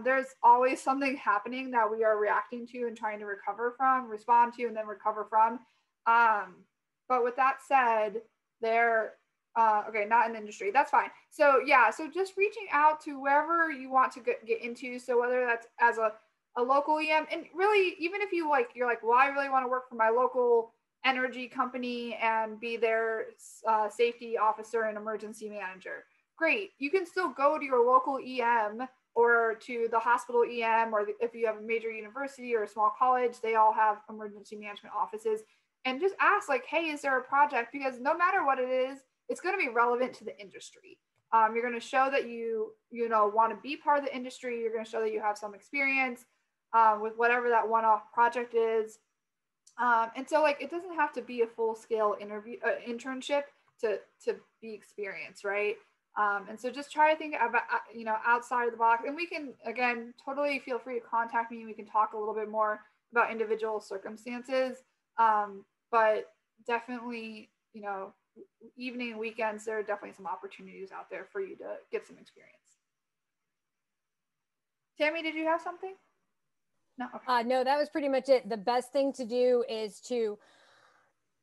There's always something happening that we are reacting to and trying to respond to, and then recover from. But with that said, okay, not in the industry, that's fine. So yeah, so just reaching out to wherever you want to get into. So whether that's as a local EM, and really, even if you're like, well, I really want to work for my local energy company and be their safety officer and emergency manager, great. You can still go to your local EM or to the hospital EM, or if you have a major university or a small college, they all have emergency management offices, and just ask like, hey, is there a project? Because no matter what it is, it's going to be relevant to the industry. You're going to show that you want to be part of the industry. You're going to show that you have some experience with whatever that one-off project is. And so like, it doesn't have to be a full-scale internship to be experienced, right? And so just try to think about, outside of the box. And we can, again, totally feel free to contact me. We can talk a little bit more about individual circumstances. But definitely, evening and weekends, there are definitely some opportunities out there for you to get some experience. Tammy, did you have something? No. Okay. No, that was pretty much it. The best thing to do is to,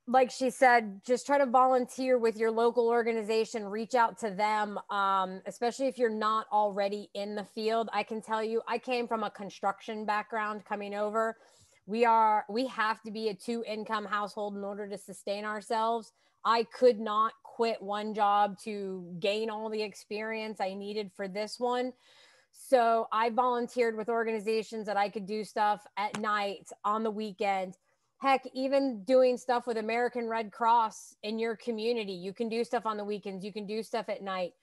like she said, just try to volunteer with your local organization, reach out to them, especially if you're not already in the field. I can tell you, I came from a construction background coming over. We have to be a 2-income household in order to sustain ourselves. I could not quit one job to gain all the experience I needed for this one. So I volunteered with organizations that I could do stuff at night, on the weekend. Heck, even doing stuff with American Red Cross in your community. You can do stuff on the weekends. You can do stuff at night.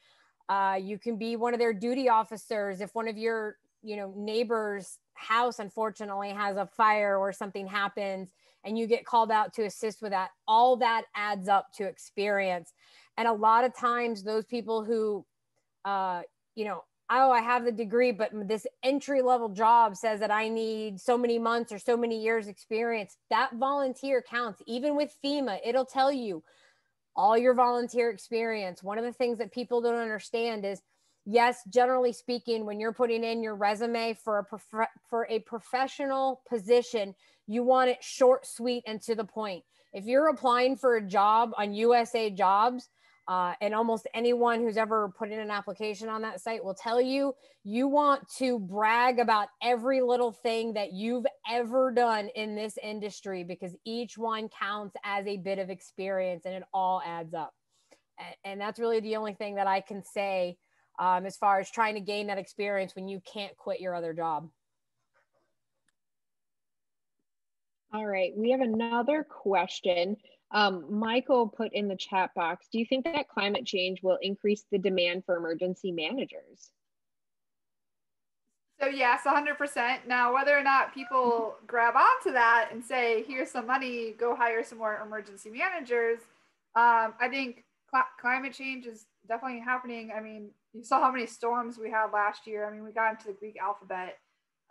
You can be one of their duty officers if one of your neighbor's house unfortunately has a fire or something happens and you get called out to assist with that. All that adds up to experience. And a lot of times those people who oh, I have the degree, but this entry level job says that I need so many months or so many years experience. That volunteer counts. Even with FEMA, it'll tell you all your volunteer experience. One of the things that people don't understand is, yes, generally speaking, when you're putting in your resume for a professional position, you want it short, sweet, and to the point. If you're applying for a job on USA Jobs, and almost anyone who's ever put in an application on that site will tell you, you want to brag about every little thing that you've ever done in this industry, because each one counts as a bit of experience and it all adds up. And that's really the only thing that I can say as far as trying to gain that experience when you can't quit your other job. All right, we have another question. Michael put in the chat box, do you think that climate change will increase the demand for emergency managers? So yes, 100%. Now, whether or not people grab onto that and say, here's some money, go hire some more emergency managers, I think climate change is definitely happening. I mean, you saw how many storms we had last year. I mean, we got into the Greek alphabet,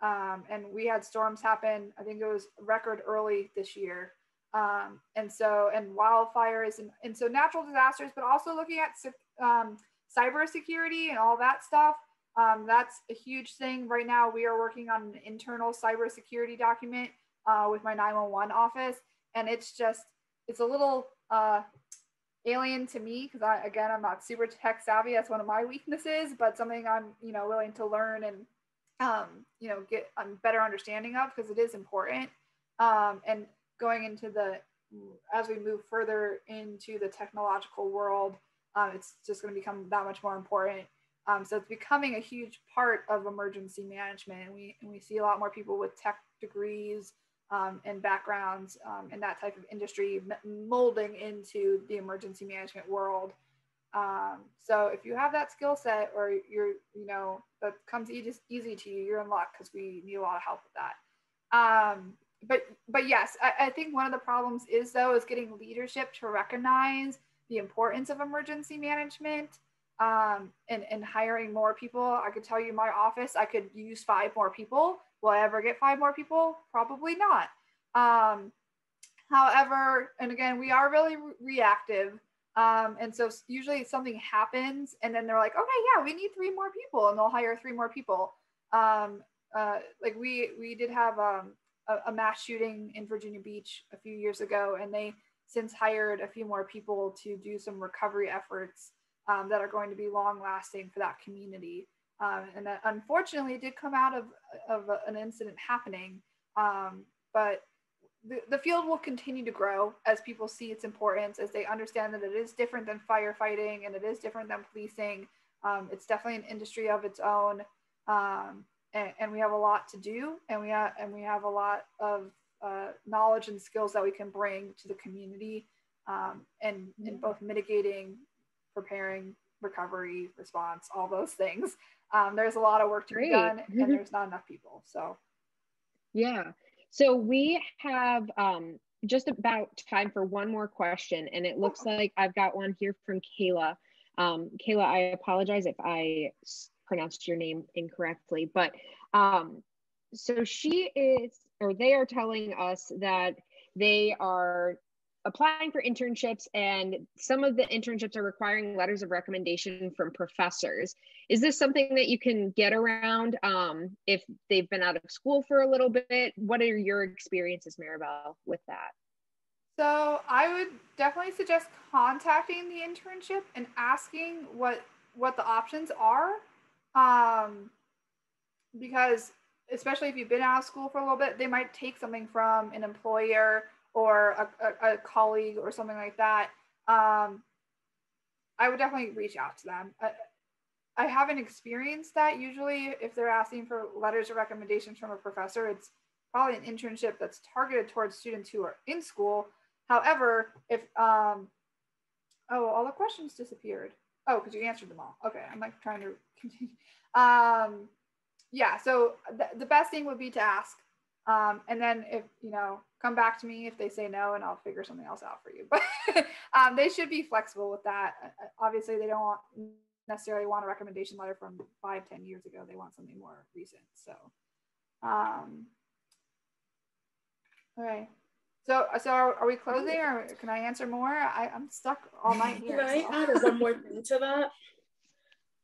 and we had storms happen. I think it was record early this year. And wildfires and so natural disasters, but also looking at cybersecurity and all that stuff. That's a huge thing. Right now, we are working on an internal cybersecurity document with my 911 office. And it's a little alien to me because I'm not super tech savvy. That's one of my weaknesses, but something I'm, willing to learn and, get a better understanding of, because it is important. And going into as we move further into the technological world, it's just going to become that much more important. So it's becoming a huge part of emergency management, and we see a lot more people with tech degrees and backgrounds in that type of industry molding into the emergency management world. So if you have that skill set, or that comes easy to you, you're in luck, because we need a lot of help with that. But yes, I think one of the problems is getting leadership to recognize the importance of emergency management, and hiring more people. I could tell you, my office, I could use 5 more people. Will I ever get 5 more people? Probably not. However, and again, we are really reactive. And so usually something happens and then they're like, okay, yeah, we need 3 more people, and they'll hire 3 more people. Like we did have a mass shooting in Virginia Beach a few years ago, and they since hired a few more people to do some recovery efforts that are going to be long lasting for that community. And that unfortunately did come out of an incident happening. But the field will continue to grow as people see its importance, as they understand that it is different than firefighting and it is different than policing. It's definitely an industry of its own. And we have a lot to do, and we have a lot of knowledge and skills that we can bring to the community, and in both mitigating, preparing, recovery, response, all those things. There's a lot of work to be done, and there's not enough people. So, yeah. So we have just about time for one more question, and it looks like I've got one here from Kayla. Kayla, I apologize if I pronounced your name incorrectly, but so they are telling us that they are applying for internships, and some of the internships are requiring letters of recommendation from professors. Is this something that you can get around if they've been out of school for a little bit? What are your experiences, Maribel, with that? So I would definitely suggest contacting the internship and asking what the options are, because especially if you've been out of school for a little bit, they might take something from an employer or a colleague or something like that. I would definitely reach out to them. I haven't experienced that. Usually if they're asking for letters of recommendations from a professor, it's probably an internship that's targeted towards students who are in school. However, if, all the questions disappeared. Oh, because you answered them all. Okay, I'm like trying to continue. Yeah, so the best thing would be to ask. And then if, come back to me if they say no, and I'll figure something else out for you. But they should be flexible with that. Obviously, they don't want necessarily want a recommendation letter from 5-10 years ago. They want something more recent. So, all right. So are we closing, or can I answer more? I'm stuck all night here. Can I add one more thing to that?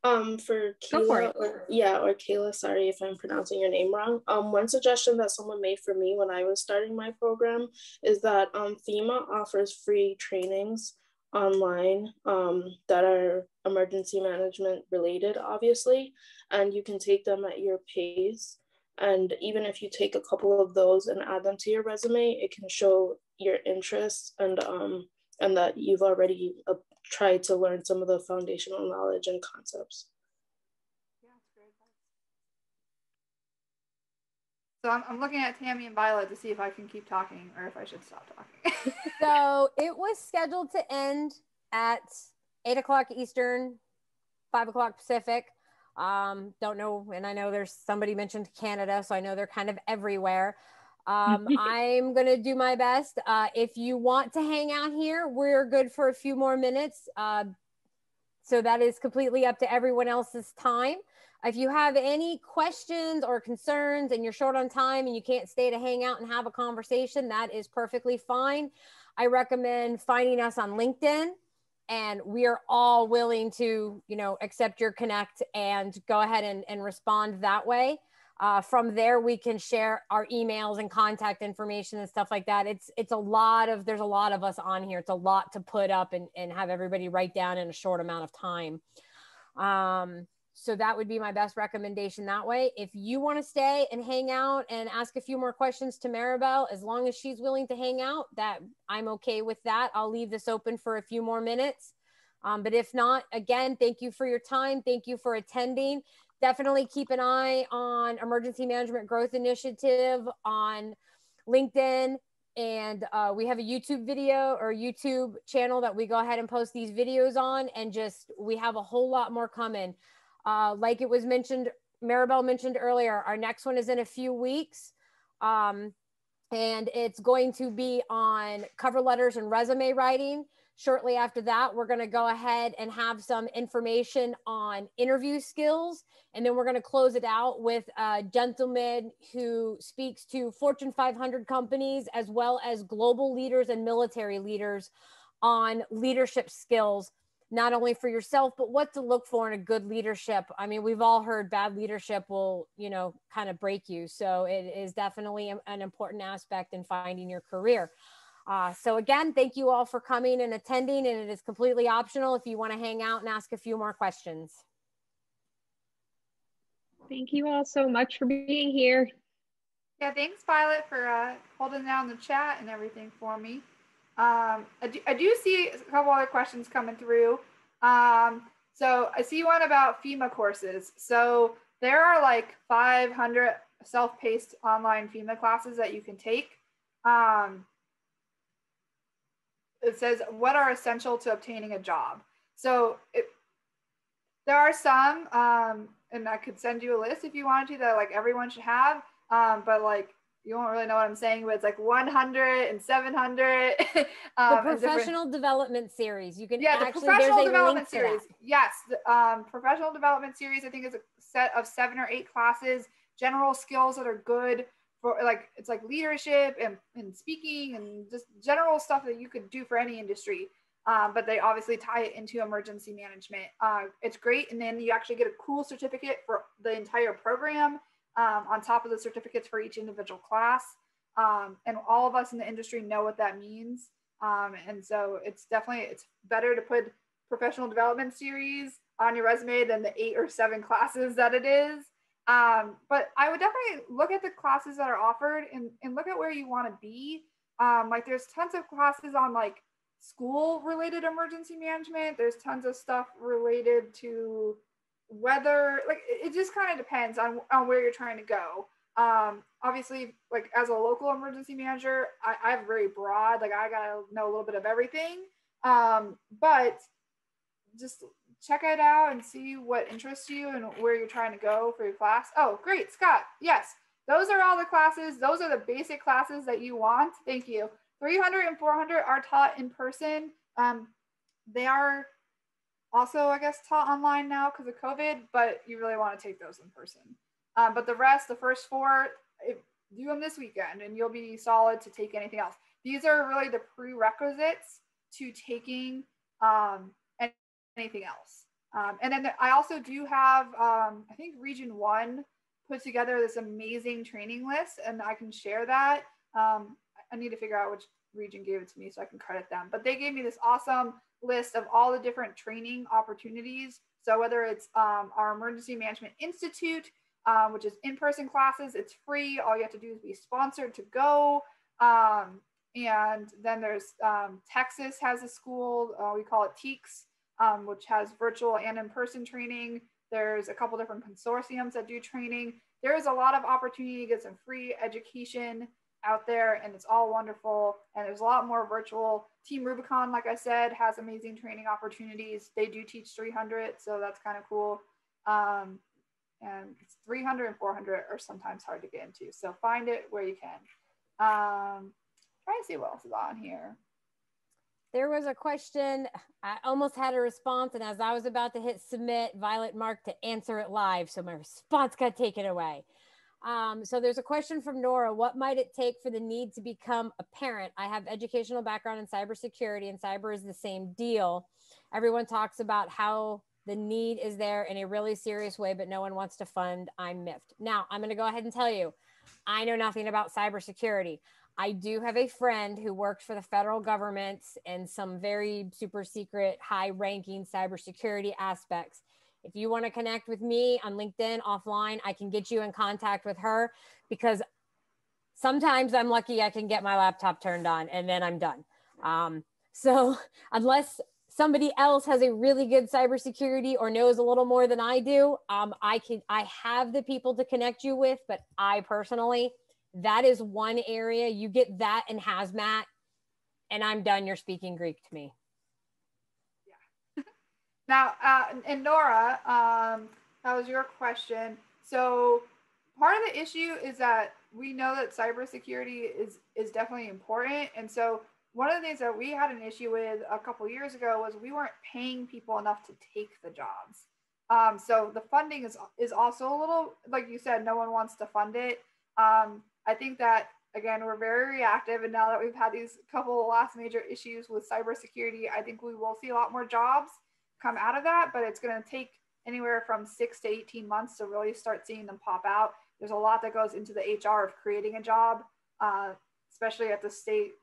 For Kayla, or Kayla, sorry if I'm pronouncing your name wrong. One suggestion that someone made for me when I was starting my program is that Fema offers free trainings online that are emergency management related, obviously, and you can take them at your pace. And even if you take a couple of those and add them to your resume, it can show your interest and that you've already tried to learn some of the foundational knowledge and concepts. Yeah, that's great. So I'm looking at Tammy and Violet to see if I can keep talking or if I should stop talking. So it was scheduled to end at 8 o'clock Eastern, 5 o'clock Pacific. Don't know, and I know there's somebody mentioned Canada, so I know they're kind of everywhere. I'm gonna do my best. If you want to hang out here, we're good for a few more minutes. So that is completely up to everyone else's time. If you have any questions or concerns and you're short on time and you can't stay to hang out and have a conversation, that is perfectly fine. I recommend finding us on LinkedIn, and we are all willing to, accept your connect and go ahead and respond that way. From there, we can share our emails and contact information and stuff like that. There's a lot of us on here. It's a lot to put up and have everybody write down in a short amount of time. So that would be my best recommendation that way. If you want to stay and hang out and ask a few more questions to Maribel, as long as she's willing to hang out, that I'm okay with that. I'll leave this open for a few more minutes. But if not, again, thank you for your time. Thank you for attending. Definitely keep an eye on Emergency Management Growth Initiative on LinkedIn. And we have a YouTube video or YouTube channel that we go ahead and post these videos on. And we have a whole lot more coming. Like it was mentioned, Maribel mentioned earlier, our next one is in a few weeks. And it's going to be on cover letters and resume writing. Shortly after that, we're going to go ahead and have some information on interview skills. And then we're going to close it out with a gentleman who speaks to Fortune 500 companies, as well as global leaders and military leaders on leadership skills, not only for yourself, but what to look for in a good leadership. I mean, we've all heard bad leadership will, kind of break you. So it is definitely an important aspect in finding your career. So again, thank you all for coming and attending, and it is completely optional if you want to hang out and ask a few more questions. Thank you all so much for being here. Yeah, thanks, Violet, for holding down the chat and everything for me. I do see a couple other questions coming through. So I see one about FEMA courses. So there are like 500 self-paced online FEMA classes that you can take. It says, what are essential to obtaining a job? So there are some, and I could send you a list if you wanted to, that like everyone should have, but like, you won't really know what I'm saying, but it's like 100 and 700. The professional development series. You can the professional development series. Yes, professional development series, I think, is a set of 7 or 8 classes, general skills that are good for it's like leadership and speaking and just general stuff that you could do for any industry. But they obviously tie it into emergency management. It's great. And then you actually get a cool certificate for the entire program on top of the certificates for each individual class. And all of us in the industry know what that means. And so it's better to put professional development series on your resume than the 8 or 7 classes that it is. But I would definitely look at the classes that are offered and look at where you want to be. Like there's tons of classes on like school related emergency management. There's tons of stuff related to weather. Like it just kind of depends on where you're trying to go. Obviously, like as a local emergency manager, I'm very broad. Like I gotta know a little bit of everything. But just check it out and see what interests you and where you're trying to go for your class. Oh, great, Scott. Yes, those are all the classes. Those are the basic classes that you want. Thank you. 300 and 400 are taught in person. They are also, I guess, taught online now because of COVID, but you really want to take those in person. But the rest, the first 4, do them this weekend and you'll be solid to take anything else. These are really the prerequisites to taking anything else. And then I also do have, I think Region 1 put together this amazing training list, and I can share that. I need to figure out which region gave it to me so I can credit them. But they gave me this awesome list of all the different training opportunities. So whether it's our Emergency Management Institute, which is in-person classes, it's free. All you have to do is be sponsored to go. And then there's Texas has a school, we call it TEEX, which has virtual and in-person training. There's a couple different consortiums that do training. There is a lot of opportunity to get some free education out there, and it's all wonderful. And there's a lot more virtual. Team Rubicon, like I said, has amazing training opportunities. They do teach 300, so that's kind of cool. And 300 and 400 are sometimes hard to get into. So find it where you can. Try to see what else is on here. There was a question, I almost had a response, and as I was about to hit submit, Violet marked to answer it live, so my response got taken away. So there's a question from Nora. What might it take for the need to become a parent? I have educational background in cybersecurity, and cyber is the same deal. Everyone talks about how the need is there in a really serious way, but no one wants to fund. I'm miffed. Now, I'm going to go ahead and tell you, I know nothing about cybersecurity. I do have a friend who works for the federal government in some very super secret, high-ranking cybersecurity aspects. If you want to connect with me on LinkedIn offline, I can get you in contact with her, because sometimes I'm lucky I can get my laptop turned on and then I'm done. So unless somebody else has a really good cybersecurity or knows a little more than I do, I have the people to connect you with, but I personally, that is one area. You get that in hazmat and I'm done. You're speaking Greek to me. Yeah. Now, and Nora, that was your question. So part of the issue is that we know that cybersecurity is definitely important. And so one of the things that we had an issue with a couple of years ago was we weren't paying people enough to take the jobs. So the funding is also a little, like you said, no one wants to fund it. I think that, again, we're very reactive. And now that we've had these couple last major issues with cybersecurity, I think we will see a lot more jobs come out of that, but it's going to take anywhere from 6 to 18 months to really start seeing them pop out. There's a lot that goes into the HR of creating a job, especially at the state,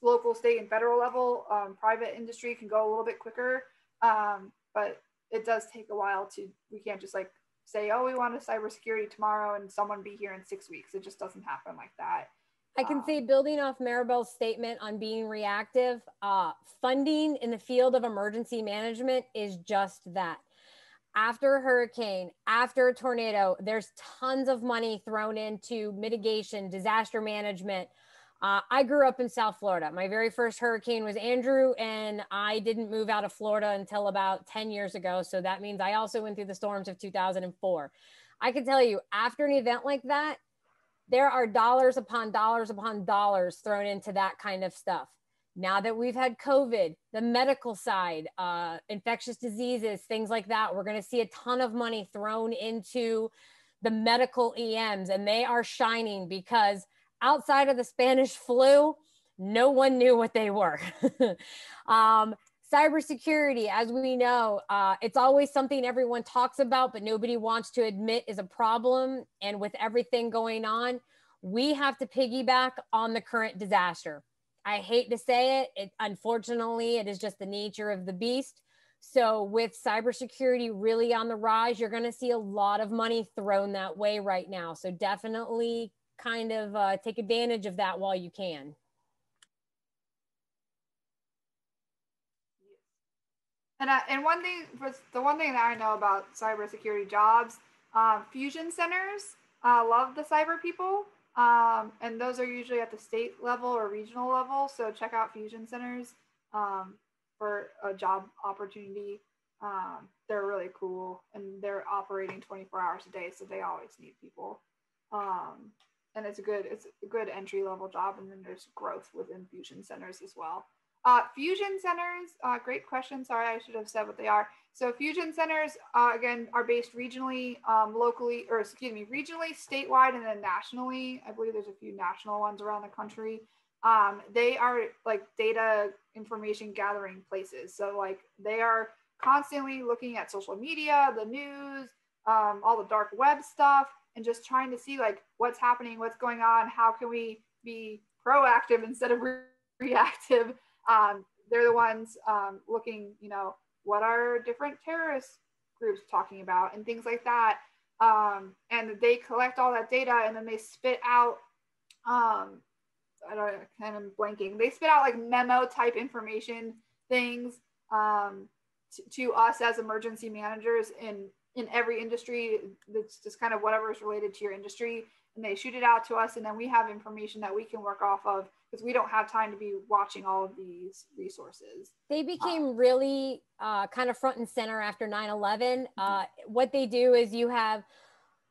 local, state, and federal level. Private industry can go a little bit quicker, but it does take a while we can't just like say, oh, we want a cybersecurity tomorrow and someone be here in 6 weeks. It just doesn't happen like that. I can say, building off Maribel's statement on being reactive, funding in the field of emergency management is just that. After a hurricane, after a tornado, there's tons of money thrown into mitigation, disaster management. I grew up in South Florida. My very first hurricane was Andrew, and I didn't move out of Florida until about 10 years ago. So that means I also went through the storms of 2004. I can tell you, after an event like that, there are dollars upon dollars upon dollars thrown into that kind of stuff. Now that we've had COVID, the medical side, infectious diseases, things like that, we're going to see a ton of money thrown into the medical EMs, and they are shining because outside of the Spanish flu, no one knew what they were. Cybersecurity, as we know, it's always something everyone talks about, but nobody wants to admit is a problem. And with everything going on, we have to piggyback on the current disaster. I hate to say it, unfortunately, it is just the nature of the beast. So with cybersecurity really on the rise, you're going to see a lot of money thrown that way right now. So definitely kind of take advantage of that while you can. And one thing, the one thing that I know about cybersecurity jobs, fusion centers love the cyber people. And those are usually at the state level or regional level. So check out fusion centers for a job opportunity. They're really cool, and they're operating 24 hours a day. So they always need people. And it's a good entry level job. And then there's growth within fusion centers as well. Fusion centers, great question. Sorry, I should have said what they are. So fusion centers, again, are based regionally, locally, or excuse me, regionally, statewide, and then nationally. I believe there's a few national ones around the country. They are like data information gathering places. So like they are constantly looking at social media, the news, all the dark web stuff, and just trying to see like what's happening, what's going on, how can we be proactive instead of reactive. They're the ones looking, you know, what are different terrorist groups talking about and things like that. And they collect all that data and then they spit out, kind of blanking. They spit out like memo type information things to us as emergency managers in every industry. That's just kind of whatever is related to your industry. And they shoot it out to us, and then we have information that we can work off of because we don't have time to be watching all of these resources. They became really kind of front and center after 9/11. What they do is you have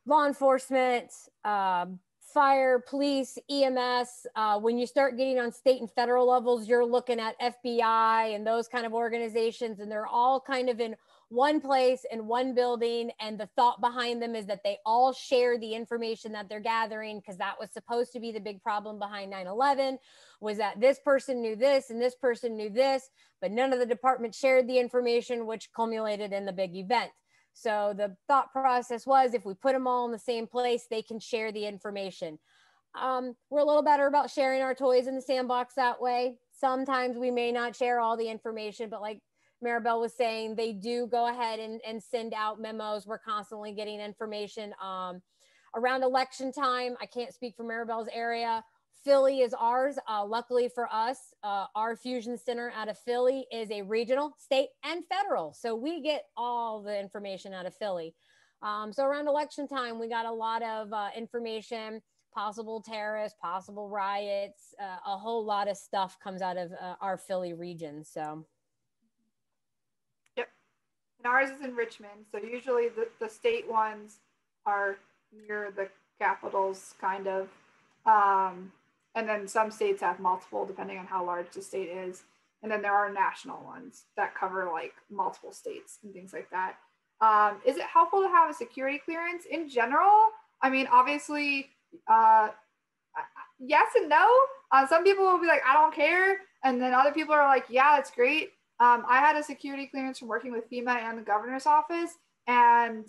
law enforcement, fire, police, EMS. When you start getting on state and federal levels, you're looking at FBI and those kind of organizations, and they're all kind of in one place in one building. And the thought behind them is that they all share the information that they're gathering, because that was supposed to be the big problem behind 9/11, was that this person knew this and this person knew this, but none of the departments shared the information, which culminated in the big event. So the thought process was, if we put them all in the same place, they can share the information. We're a little better about sharing our toys in the sandbox that way. Sometimes we may not share all the information, but like Maribel was saying, they do go ahead and send out memos. We're constantly getting information. Around election time, I can't speak for Maribel's area. Philly is ours. Luckily for us, our fusion center out of Philly is a regional, state, and federal. So we get all the information out of Philly. So around election time, we got a lot of information, possible terrorists, possible riots, a whole lot of stuff comes out of our Philly region. So. Yep. And ours is in Richmond. So usually the state ones are near the capitals, kind of. And then some states have multiple, depending on how large the state is. And then there are national ones that cover like multiple states and things like that. Is it helpful to have a security clearance in general? I mean, obviously, yes and no. Some people will be like, I don't care. And then other people are like, yeah, that's great. I had a security clearance from working with FEMA and the governor's office. And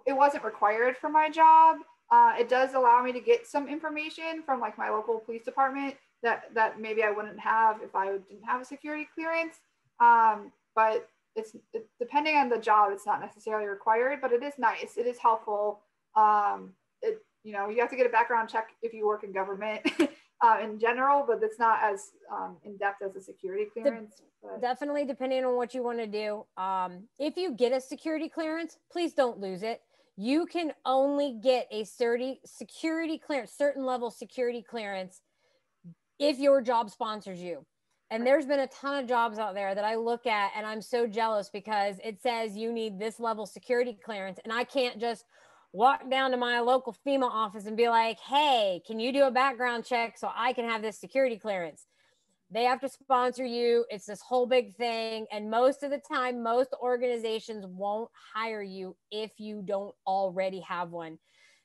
it wasn't required for my job. It does allow me to get some information from like my local police department that maybe I wouldn't have if I didn't have a security clearance. But it's depending on the job, it's not necessarily required, but it is nice. It is helpful. You know, you have to get a background check if you work in government in general, but it's not as in depth as a security clearance. Definitely depending on what you want to do. If you get a security clearance, please don't lose it. You can only get a security clearance, certain level security clearance, if your job sponsors you. And there's been a ton of jobs out there that I look at and I'm so jealous because it says you need this level security clearance. And I can't just walk down to my local FEMA office and be like, hey, can you do a background check so I can have this security clearance? They have to sponsor you. It's this whole big thing. And most of the time, most organizations won't hire you if you don't already have one.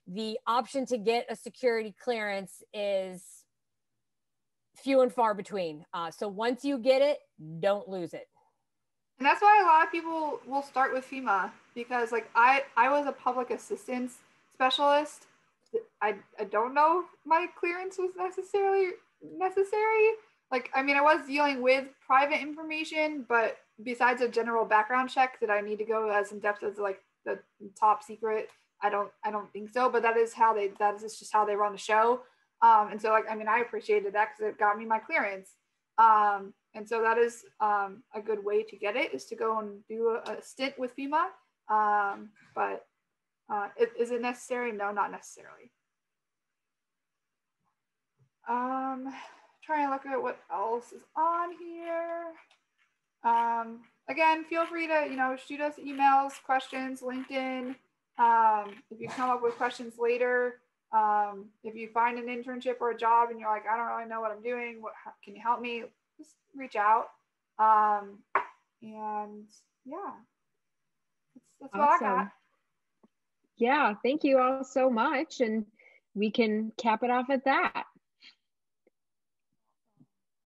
The option to get a security clearance is few and far between. So once you get it, don't lose it. And that's why a lot of people will start with FEMA, because like I was a public assistance specialist. I don't know if my clearance was necessarily necessary. Like, I mean, I was dealing with private information, but besides a general background check, did I need to go as in depth as like the top secret? I don't think so, but that is just how they run the show. And so like, I mean, I appreciated that because it got me my clearance. And so that is a good way to get it, is to go and do a stint with FEMA. But is it necessary? No, not necessarily. Try and look at what else is on here. Again, feel free to, you know, shoot us emails, questions, LinkedIn. If you come up with questions later, If you find an internship or a job and you're like, I don't really know what I'm doing, can you help me? Just reach out. And yeah, that's Awesome. what I got. Yeah, thank you all so much. And we can cap it off at that.